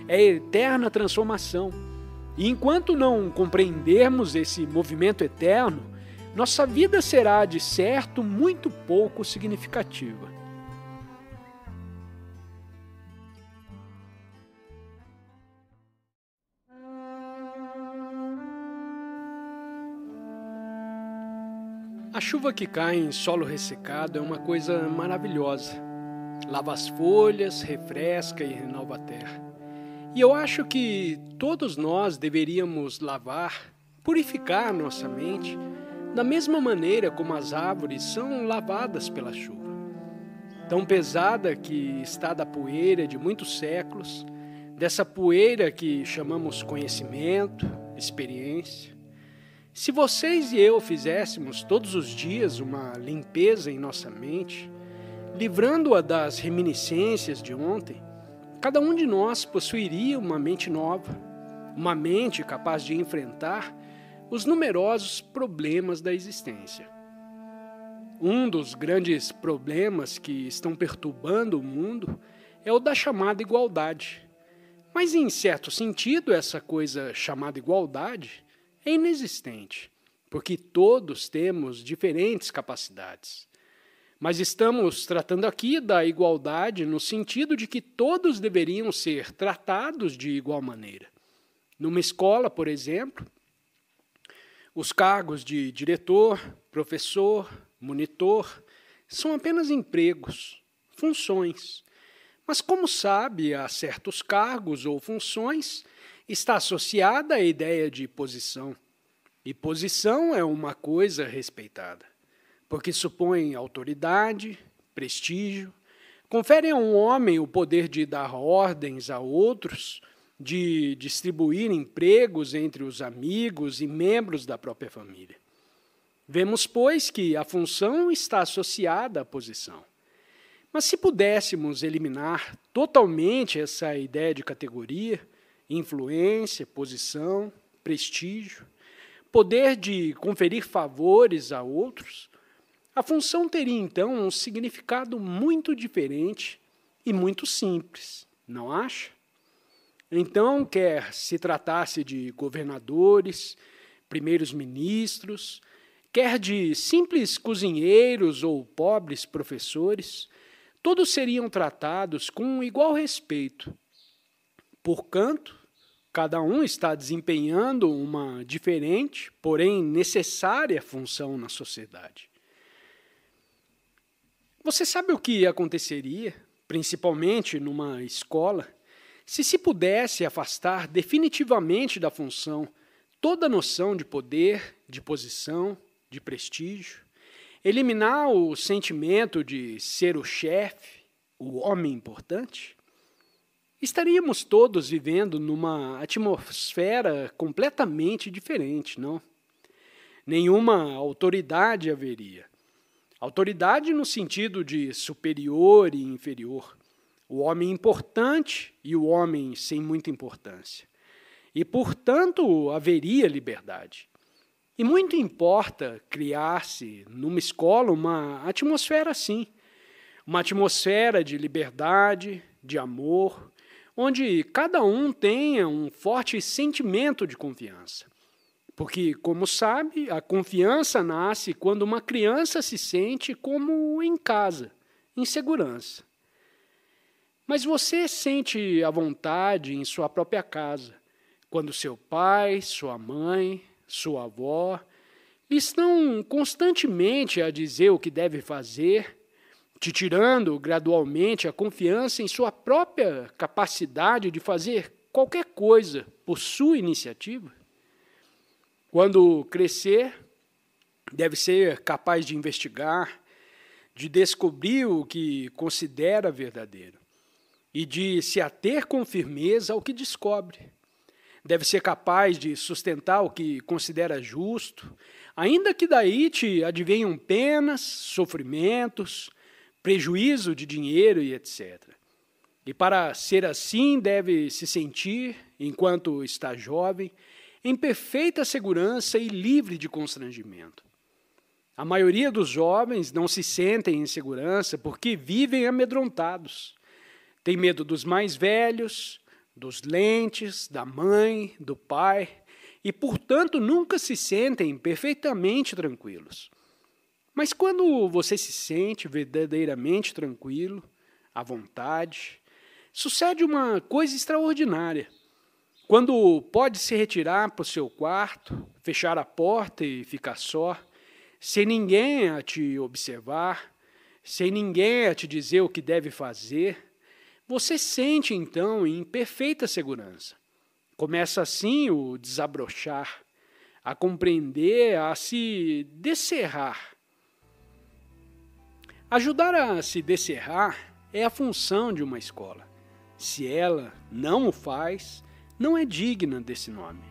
é eterna transformação. E enquanto não compreendermos esse movimento eterno, nossa vida será, de certo, muito pouco significativa. A chuva que cai em solo ressecado é uma coisa maravilhosa. Lava as folhas, refresca e renova a terra. E eu acho que todos nós deveríamos lavar, purificar nossa mente, da mesma maneira como as árvores são lavadas pela chuva. Tão pesada que está da poeira de muitos séculos, dessa poeira que chamamos conhecimento, experiência. Se vocês e eu fizéssemos todos os dias uma limpeza em nossa mente, livrando-a das reminiscências de ontem, cada um de nós possuiria uma mente nova, uma mente capaz de enfrentar os numerosos problemas da existência. Um dos grandes problemas que estão perturbando o mundo é o da chamada igualdade. Mas, em certo sentido, essa coisa chamada igualdade é inexistente, porque todos temos diferentes capacidades. Mas estamos tratando aqui da igualdade no sentido de que todos deveriam ser tratados de igual maneira. Numa escola, por exemplo, os cargos de diretor, professor, monitor são apenas empregos, funções. Mas, como sabe, a certos cargos ou funções está associada a ideia de posição. E posição é uma coisa respeitada, porque supõe autoridade, prestígio, confere a um homem o poder de dar ordens a outros, de distribuir empregos entre os amigos e membros da própria família. Vemos, pois, que a função está associada à posição. Mas se pudéssemos eliminar totalmente essa ideia de categoria, influência, posição, prestígio, poder de conferir favores a outros, a função teria, então, um significado muito diferente e muito simples, não acha? Então, quer se tratasse de governadores, primeiros ministros, quer de simples cozinheiros ou pobres professores, todos seriam tratados com igual respeito. Porquanto, cada um está desempenhando uma diferente, porém necessária função na sociedade. Você sabe o que aconteceria, principalmente numa escola, se pudesse afastar definitivamente da função toda a noção de poder, de posição, de prestígio, eliminar o sentimento de ser o chefe, o homem importante? estaríamos todos vivendo numa atmosfera completamente diferente, não? Nenhuma autoridade haveria. Autoridade no sentido de superior e inferior. O homem importante e o homem sem muita importância. E, portanto, haveria liberdade. E muito importa criar-se numa escola uma atmosfera assim. Uma atmosfera de liberdade, de amor, onde cada um tenha um forte sentimento de confiança. Porque, como sabe, a confiança nasce quando uma criança se sente como em casa, em segurança. Mas você sente a vontade em sua própria casa, quando seu pai, sua mãe, sua avó lhe estão constantemente a dizer o que deve fazer, te tirando gradualmente a confiança em sua própria capacidade de fazer qualquer coisa por sua iniciativa? Quando crescer, deve ser capaz de investigar, de descobrir o que considera verdadeiro e de se ater com firmeza ao que descobre. Deve ser capaz de sustentar o que considera justo, ainda que daí te advenham penas, sofrimentos, prejuízo de dinheiro e etc. E para ser assim, deve se sentir, enquanto está jovem, em perfeita segurança e livre de constrangimento. A maioria dos jovens não se sentem em segurança porque vivem amedrontados. Tem medo dos mais velhos, dos lentes, da mãe, do pai, e, portanto, nunca se sentem perfeitamente tranquilos. Mas quando você se sente verdadeiramente tranquilo, à vontade, sucede uma coisa extraordinária. Quando pode se retirar para o seu quarto, fechar a porta e ficar só, sem ninguém a te observar, sem ninguém a te dizer o que deve fazer, você sente então em perfeita segurança. Começa assim o desabrochar, a compreender, a se descerrar. Ajudar a se descerrar é a função de uma escola. Se ela não o faz, não é digna desse nome.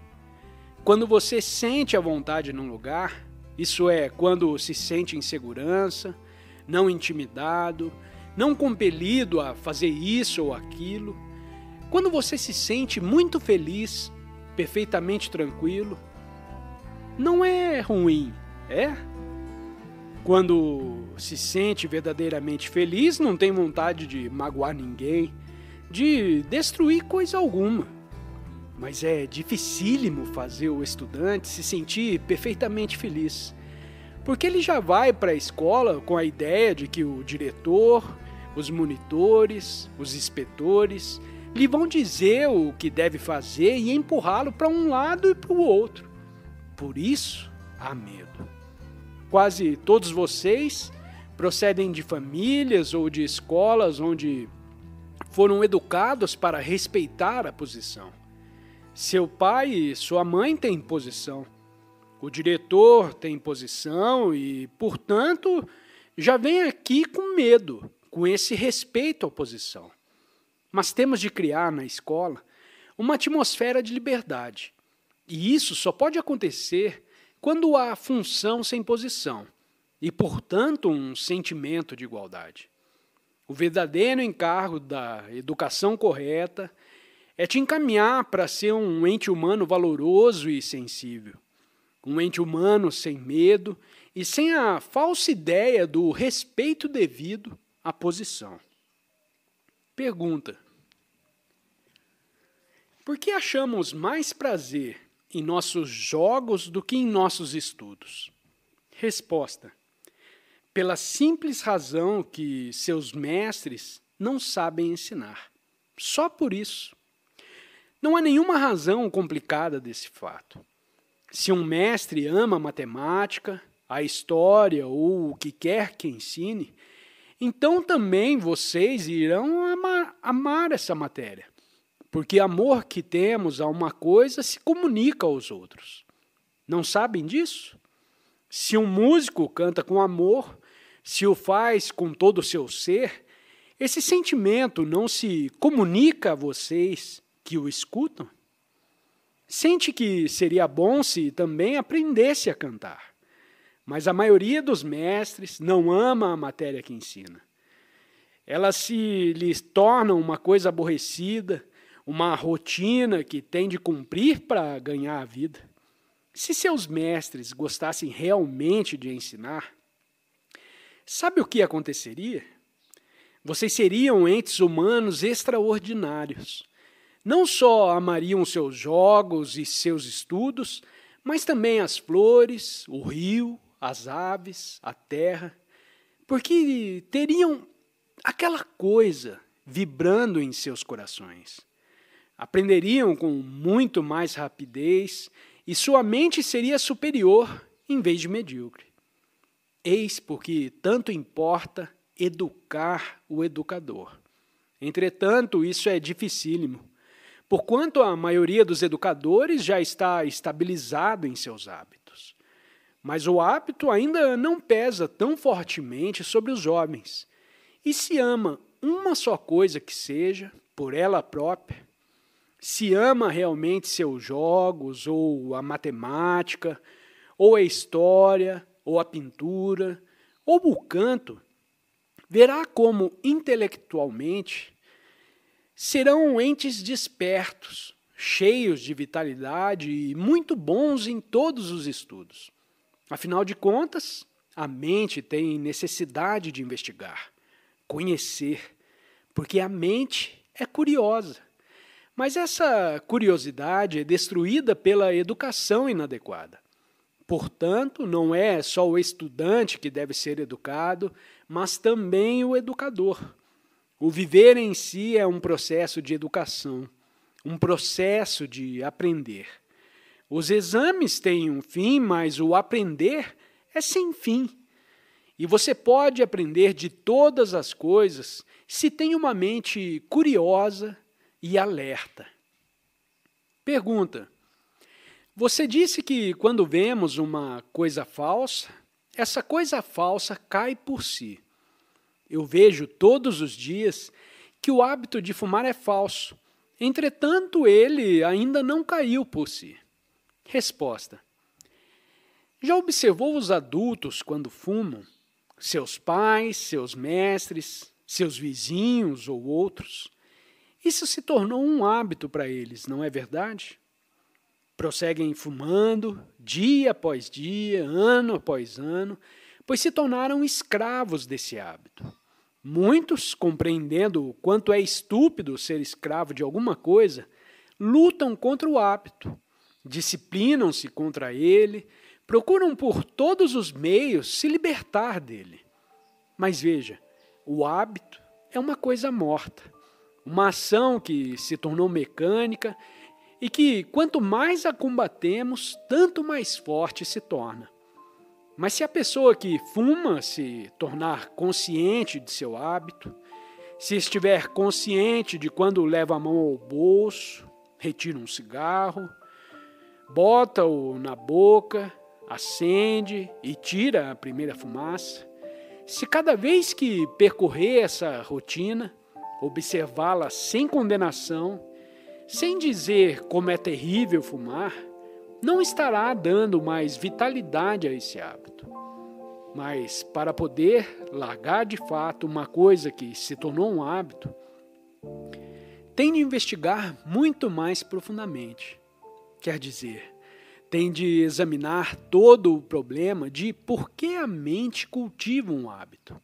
Quando você sente a vontade num lugar, isso é, quando se sente em segurança, não intimidado, não compelido a fazer isso ou aquilo, quando você se sente muito feliz, perfeitamente tranquilo, não é ruim, é? Quando se sente verdadeiramente feliz, não tem vontade de magoar ninguém, de destruir coisa alguma. Mas é dificílimo fazer o estudante se sentir perfeitamente feliz, porque ele já vai para a escola com a ideia de que o diretor, os monitores, os inspetores lhe vão dizer o que deve fazer e empurrá-lo para um lado e para o outro. Por isso, há medo. Quase todos vocês procedem de famílias ou de escolas onde foram educados para respeitar a posição. Seu pai e sua mãe têm posição. O diretor tem posição e, portanto, já vem aqui com medo, com esse respeito à posição. Mas temos de criar na escola uma atmosfera de liberdade. E isso só pode acontecer quando há função sem posição e, portanto, um sentimento de igualdade. O verdadeiro encargo da educação correta é te encaminhar para ser um ente humano valoroso e sensível. Um ente humano sem medo e sem a falsa ideia do respeito devido à posição. Pergunta: por que achamos mais prazer em nossos jogos do que em nossos estudos? Resposta: pela simples razão que seus mestres não sabem ensinar. Só por isso. Não há nenhuma razão complicada desse fato. Se um mestre ama a matemática, a história ou o que quer que ensine, então também vocês irão amar essa matéria, porque amor que temos a uma coisa se comunica aos outros. Não sabem disso? Se um músico canta com amor, se o faz com todo o seu ser, Esse sentimento não se comunica a vocês que o escutam? Sente que seria bom se também aprendesse a cantar, mas a maioria dos mestres não ama a matéria que ensina. Ela se lhes torna uma coisa aborrecida, uma rotina que tem de cumprir para ganhar a vida. Se seus mestres gostassem realmente de ensinar, sabe o que aconteceria? Vocês seriam entes humanos extraordinários. Não só amariam seus jogos e seus estudos, mas também as flores, o rio, as aves, a terra, porque teriam aquela coisa vibrando em seus corações. Aprenderiam com muito mais rapidez e sua mente seria superior em vez de medíocre. Eis porque tanto importa educar o educador. Entretanto, isso é dificílimo, porquanto a maioria dos educadores já está estabilizado em seus hábitos. Mas o hábito ainda não pesa tão fortemente sobre os jovens, e se ama uma só coisa que seja, por ela própria, se ama realmente seus jogos, ou a matemática, ou a história, ou a pintura, ou o canto, verá como, intelectualmente, serão entes despertos, cheios de vitalidade e muito bons em todos os estudos. Afinal de contas, a mente tem necessidade de investigar, conhecer, porque a mente é curiosa. Mas essa curiosidade é destruída pela educação inadequada. Portanto, não é só o estudante que deve ser educado, mas também o educador. O viver em si é um processo de educação, um processo de aprender. Os exames têm um fim, mas o aprender é sem fim. E você pode aprender de todas as coisas se tem uma mente curiosa e alerta. Pergunta: você disse que quando vemos uma coisa falsa, essa coisa falsa cai por si. Eu vejo todos os dias que o hábito de fumar é falso, entretanto ele ainda não caiu por si. Resposta: já observou os adultos quando fumam? Seus pais, seus mestres, seus vizinhos ou outros? Isso se tornou um hábito para eles, não é verdade? Prosseguem fumando, dia após dia, ano após ano, pois se tornaram escravos desse hábito. Muitos, compreendendo o quanto é estúpido ser escravo de alguma coisa, lutam contra o hábito, disciplinam-se contra ele, procuram por todos os meios se libertar dele. Mas veja, o hábito é uma coisa morta, uma ação que se tornou mecânica e que, quanto mais a combatemos, tanto mais forte se torna. Mas se a pessoa que fuma se tornar consciente de seu hábito, se estiver consciente de quando leva a mão ao bolso, retira um cigarro, bota-o na boca, acende e tira a primeira fumaça, se cada vez que percorrer essa rotina, observá-la sem condenação, sem dizer como é terrível fumar, não estará dando mais vitalidade a esse hábito. Mas para poder largar de fato uma coisa que se tornou um hábito, tem de investigar muito mais profundamente. Quer dizer, tem de examinar todo o problema de por que a mente cultiva um hábito.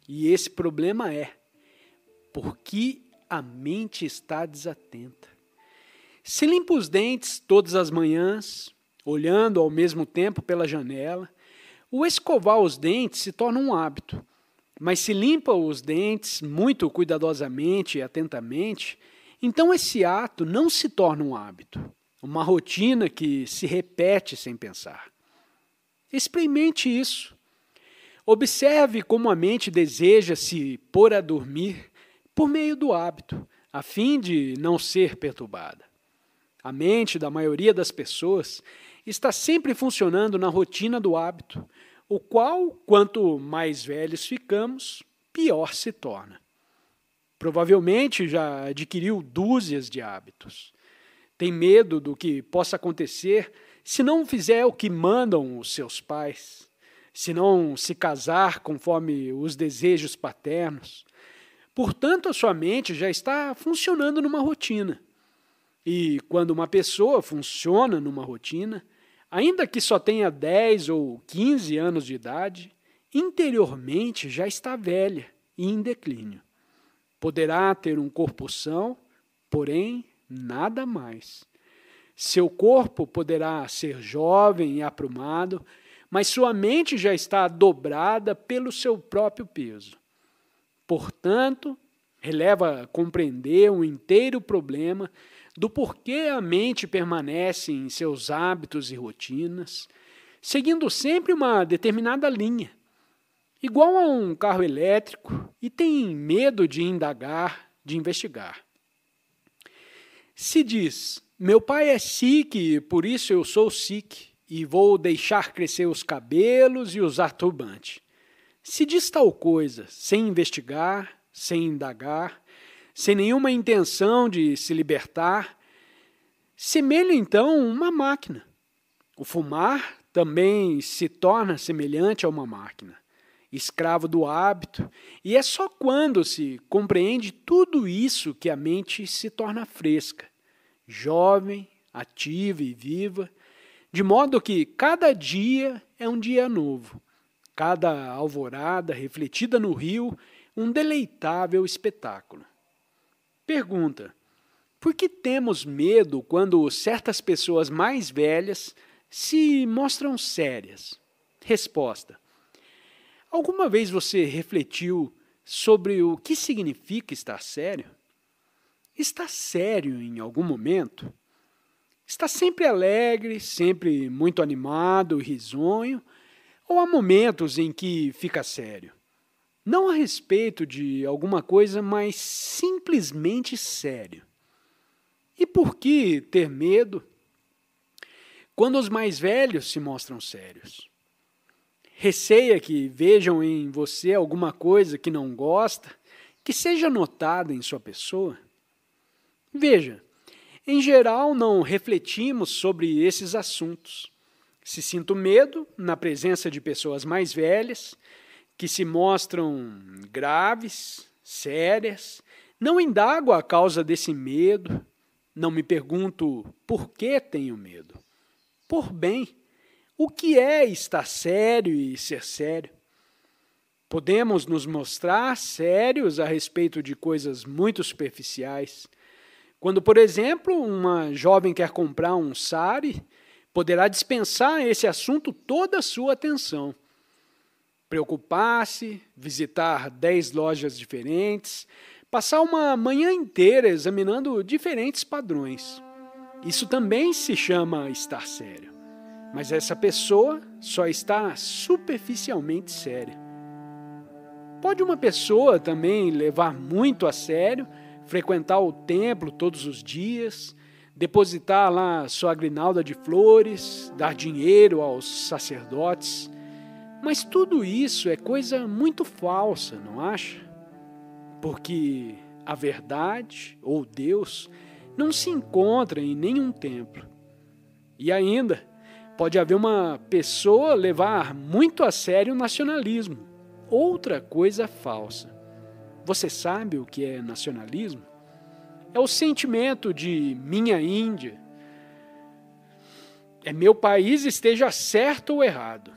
E esse problema é por que a mente está desatenta. Se limpa os dentes todas as manhãs, olhando ao mesmo tempo pela janela, o escovar os dentes se torna um hábito. Mas se limpa os dentes muito cuidadosamente e atentamente, então esse ato não se torna um hábito, uma rotina que se repete sem pensar. Experimente isso. Observe como a mente deseja se pôr a dormir por meio do hábito, a fim de não ser perturbada. A mente da maioria das pessoas está sempre funcionando na rotina do hábito, o qual, quanto mais velhos ficamos, pior se torna. Provavelmente já adquiriu dúzias de hábitos. Tem medo do que possa acontecer se não fizer o que mandam os seus pais, se não se casar conforme os desejos paternos. Portanto, a sua mente já está funcionando numa rotina. E quando uma pessoa funciona numa rotina, ainda que só tenha 10 ou 15 anos de idade, interiormente já está velha e em declínio. Poderá ter um corpo são, porém nada mais. Seu corpo poderá ser jovem e aprumado, mas sua mente já está dobrada pelo seu próprio peso. Portanto, releva compreender um inteiro problema do porquê a mente permanece em seus hábitos e rotinas, seguindo sempre uma determinada linha, igual a um carro elétrico, e tem medo de indagar, de investigar. Se diz, meu pai é sikh, por isso eu sou sikh, e vou deixar crescer os cabelos e usar turbante. Se diz tal coisa, sem investigar, sem indagar, sem nenhuma intenção de se libertar, semelha então uma máquina. O fumar também se torna semelhante a uma máquina, escravo do hábito, e é só quando se compreende tudo isso que a mente se torna fresca, jovem, ativa e viva, de modo que cada dia é um dia novo, cada alvorada refletida no rio, um deleitável espetáculo. Pergunta: por que temos medo quando certas pessoas mais velhas se mostram sérias? Resposta: alguma vez você refletiu sobre o que significa estar sério? Está sério em algum momento? Está sempre alegre, sempre muito animado e risonho? Ou há momentos em que fica sério? Não a respeito de alguma coisa, mas simplesmente sério. E por que ter medo quando os mais velhos se mostram sérios? Receia que vejam em você alguma coisa que não gosta, que seja notada em sua pessoa? Veja, em geral não refletimos sobre esses assuntos. Se sinto medo na presença de pessoas mais velhas, que se mostram graves, sérias, não indago a causa desse medo, não me pergunto por que tenho medo. Por bem, o que é estar sério e ser sério? Podemos nos mostrar sérios a respeito de coisas muito superficiais. Quando, por exemplo, uma jovem quer comprar um sari, poderá dispensar a esse assunto toda a sua atenção. Preocupar-se, visitar 10 lojas diferentes, passar uma manhã inteira examinando diferentes padrões. Isso também se chama estar sério. Mas essa pessoa só está superficialmente séria. Pode uma pessoa também levar muito a sério, frequentar o templo todos os dias, depositar lá sua grinalda de flores, dar dinheiro aos sacerdotes. Mas tudo isso é coisa muito falsa, não acha? Porque a verdade, ou Deus, não se encontra em nenhum templo. E ainda, pode haver uma pessoa levar muito a sério o nacionalismo, outra coisa falsa. Você sabe o que é nacionalismo? É o sentimento de minha Índia. É meu país esteja certo ou errado.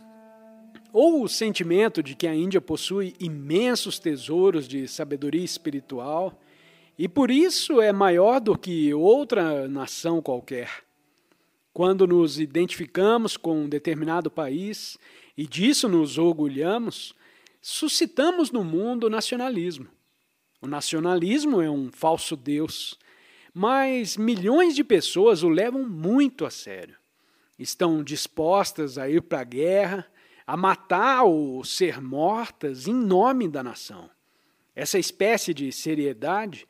Ou o sentimento de que a Índia possui imensos tesouros de sabedoria espiritual e por isso é maior do que outra nação qualquer. Quando nos identificamos com um determinado país e disso nos orgulhamos, suscitamos no mundo o nacionalismo. O nacionalismo é um falso Deus, mas milhões de pessoas o levam muito a sério. Estão dispostas a ir para a guerra, a matar ou ser mortas em nome da nação. Essa espécie de seriedade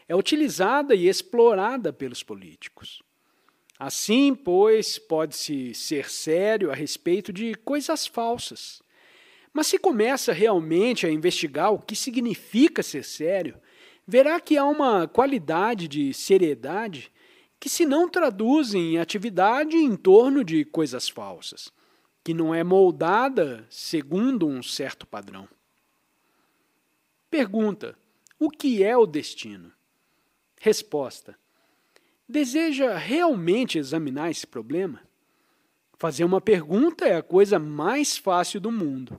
é utilizada e explorada pelos políticos. Assim, pois, pode-se ser sério a respeito de coisas falsas. Mas se começa realmente a investigar o que significa ser sério, verá que há uma qualidade de seriedade que se não traduz em atividade em torno de coisas falsas, que não é moldada segundo um certo padrão. Pergunta: o que é o destino? Resposta: deseja realmente examinar esse problema? Fazer uma pergunta é a coisa mais fácil do mundo,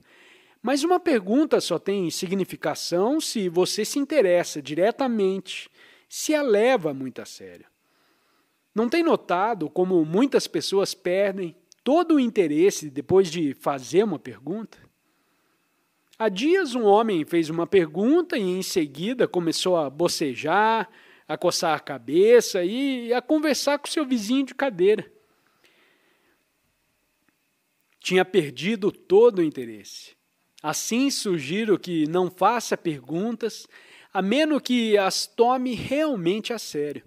mas uma pergunta só tem significação se você se interessa diretamente, se a leva muito a sério. Não tem notado como muitas pessoas perdem todo o interesse depois de fazer uma pergunta? Há dias um homem fez uma pergunta e em seguida começou a bocejar, a coçar a cabeça e a conversar com seu vizinho de cadeira. Tinha perdido todo o interesse. Assim sugiro que não faça perguntas, a menos que as tome realmente a sério.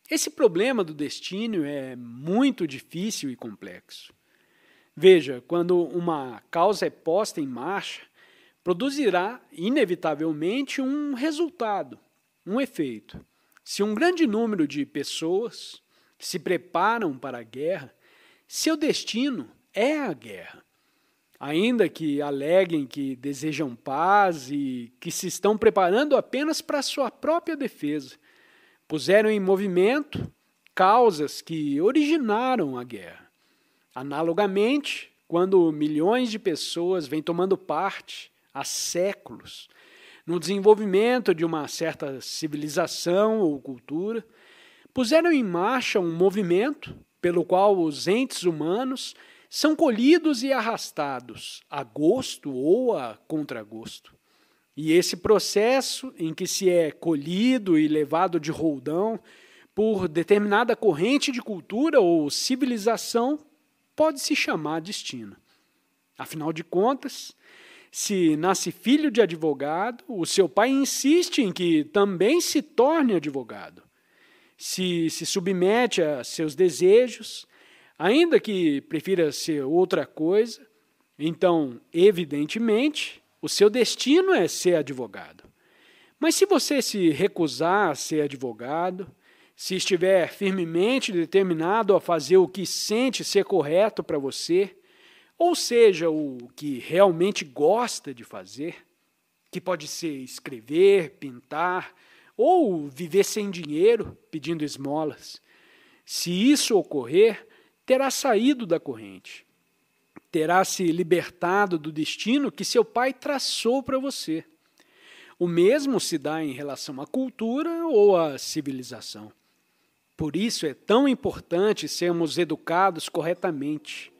Esse problema do destino é muito difícil e complexo. Veja, quando uma causa é posta em marcha, produzirá inevitavelmente um resultado, um efeito. Se um grande número de pessoas se preparam para a guerra, seu destino é a guerra. Ainda que aleguem que desejam paz e que se estão preparando apenas para a sua própria defesa, puseram em movimento causas que originaram a guerra. Analogamente, quando milhões de pessoas vêm tomando parte há séculos no desenvolvimento de uma certa civilização ou cultura, puseram em marcha um movimento pelo qual os entes humanos são colhidos e arrastados a gosto ou a contragosto. E esse processo em que se é colhido e levado de roldão por determinada corrente de cultura ou civilização pode se chamar destino. Afinal de contas, se nasce filho de advogado, o seu pai insiste em que também se torne advogado. Se submete a seus desejos, ainda que prefira ser outra coisa, então, evidentemente, o seu destino é ser advogado. Mas se você se recusar a ser advogado, se estiver firmemente determinado a fazer o que sente ser correto para você, ou seja, o que realmente gosta de fazer, que pode ser escrever, pintar, ou viver sem dinheiro, pedindo esmolas, se isso ocorrer, terá saído da corrente, terá se libertado do destino que seu pai traçou para você. O mesmo se dá em relação à cultura ou à civilização. Por isso é tão importante sermos educados corretamente.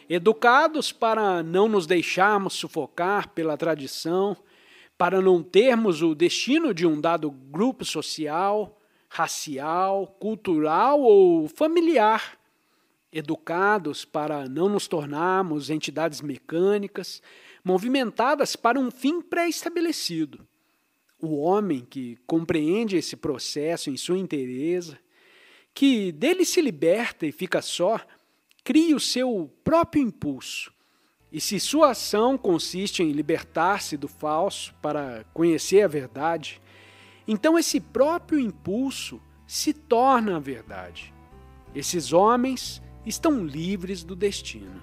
Educados para não nos deixarmos sufocar pela tradição, para não termos o destino de um dado grupo social, racial, cultural ou familiar. Educados para não nos tornarmos entidades mecânicas, movimentadas para um fim pré-estabelecido. O homem que compreende esse processo em sua inteireza, que dele se liberta e fica só, cria o seu próprio impulso. E se sua ação consiste em libertar-se do falso para conhecer a verdade, então esse próprio impulso se torna a verdade. Esses homens estão livres do destino.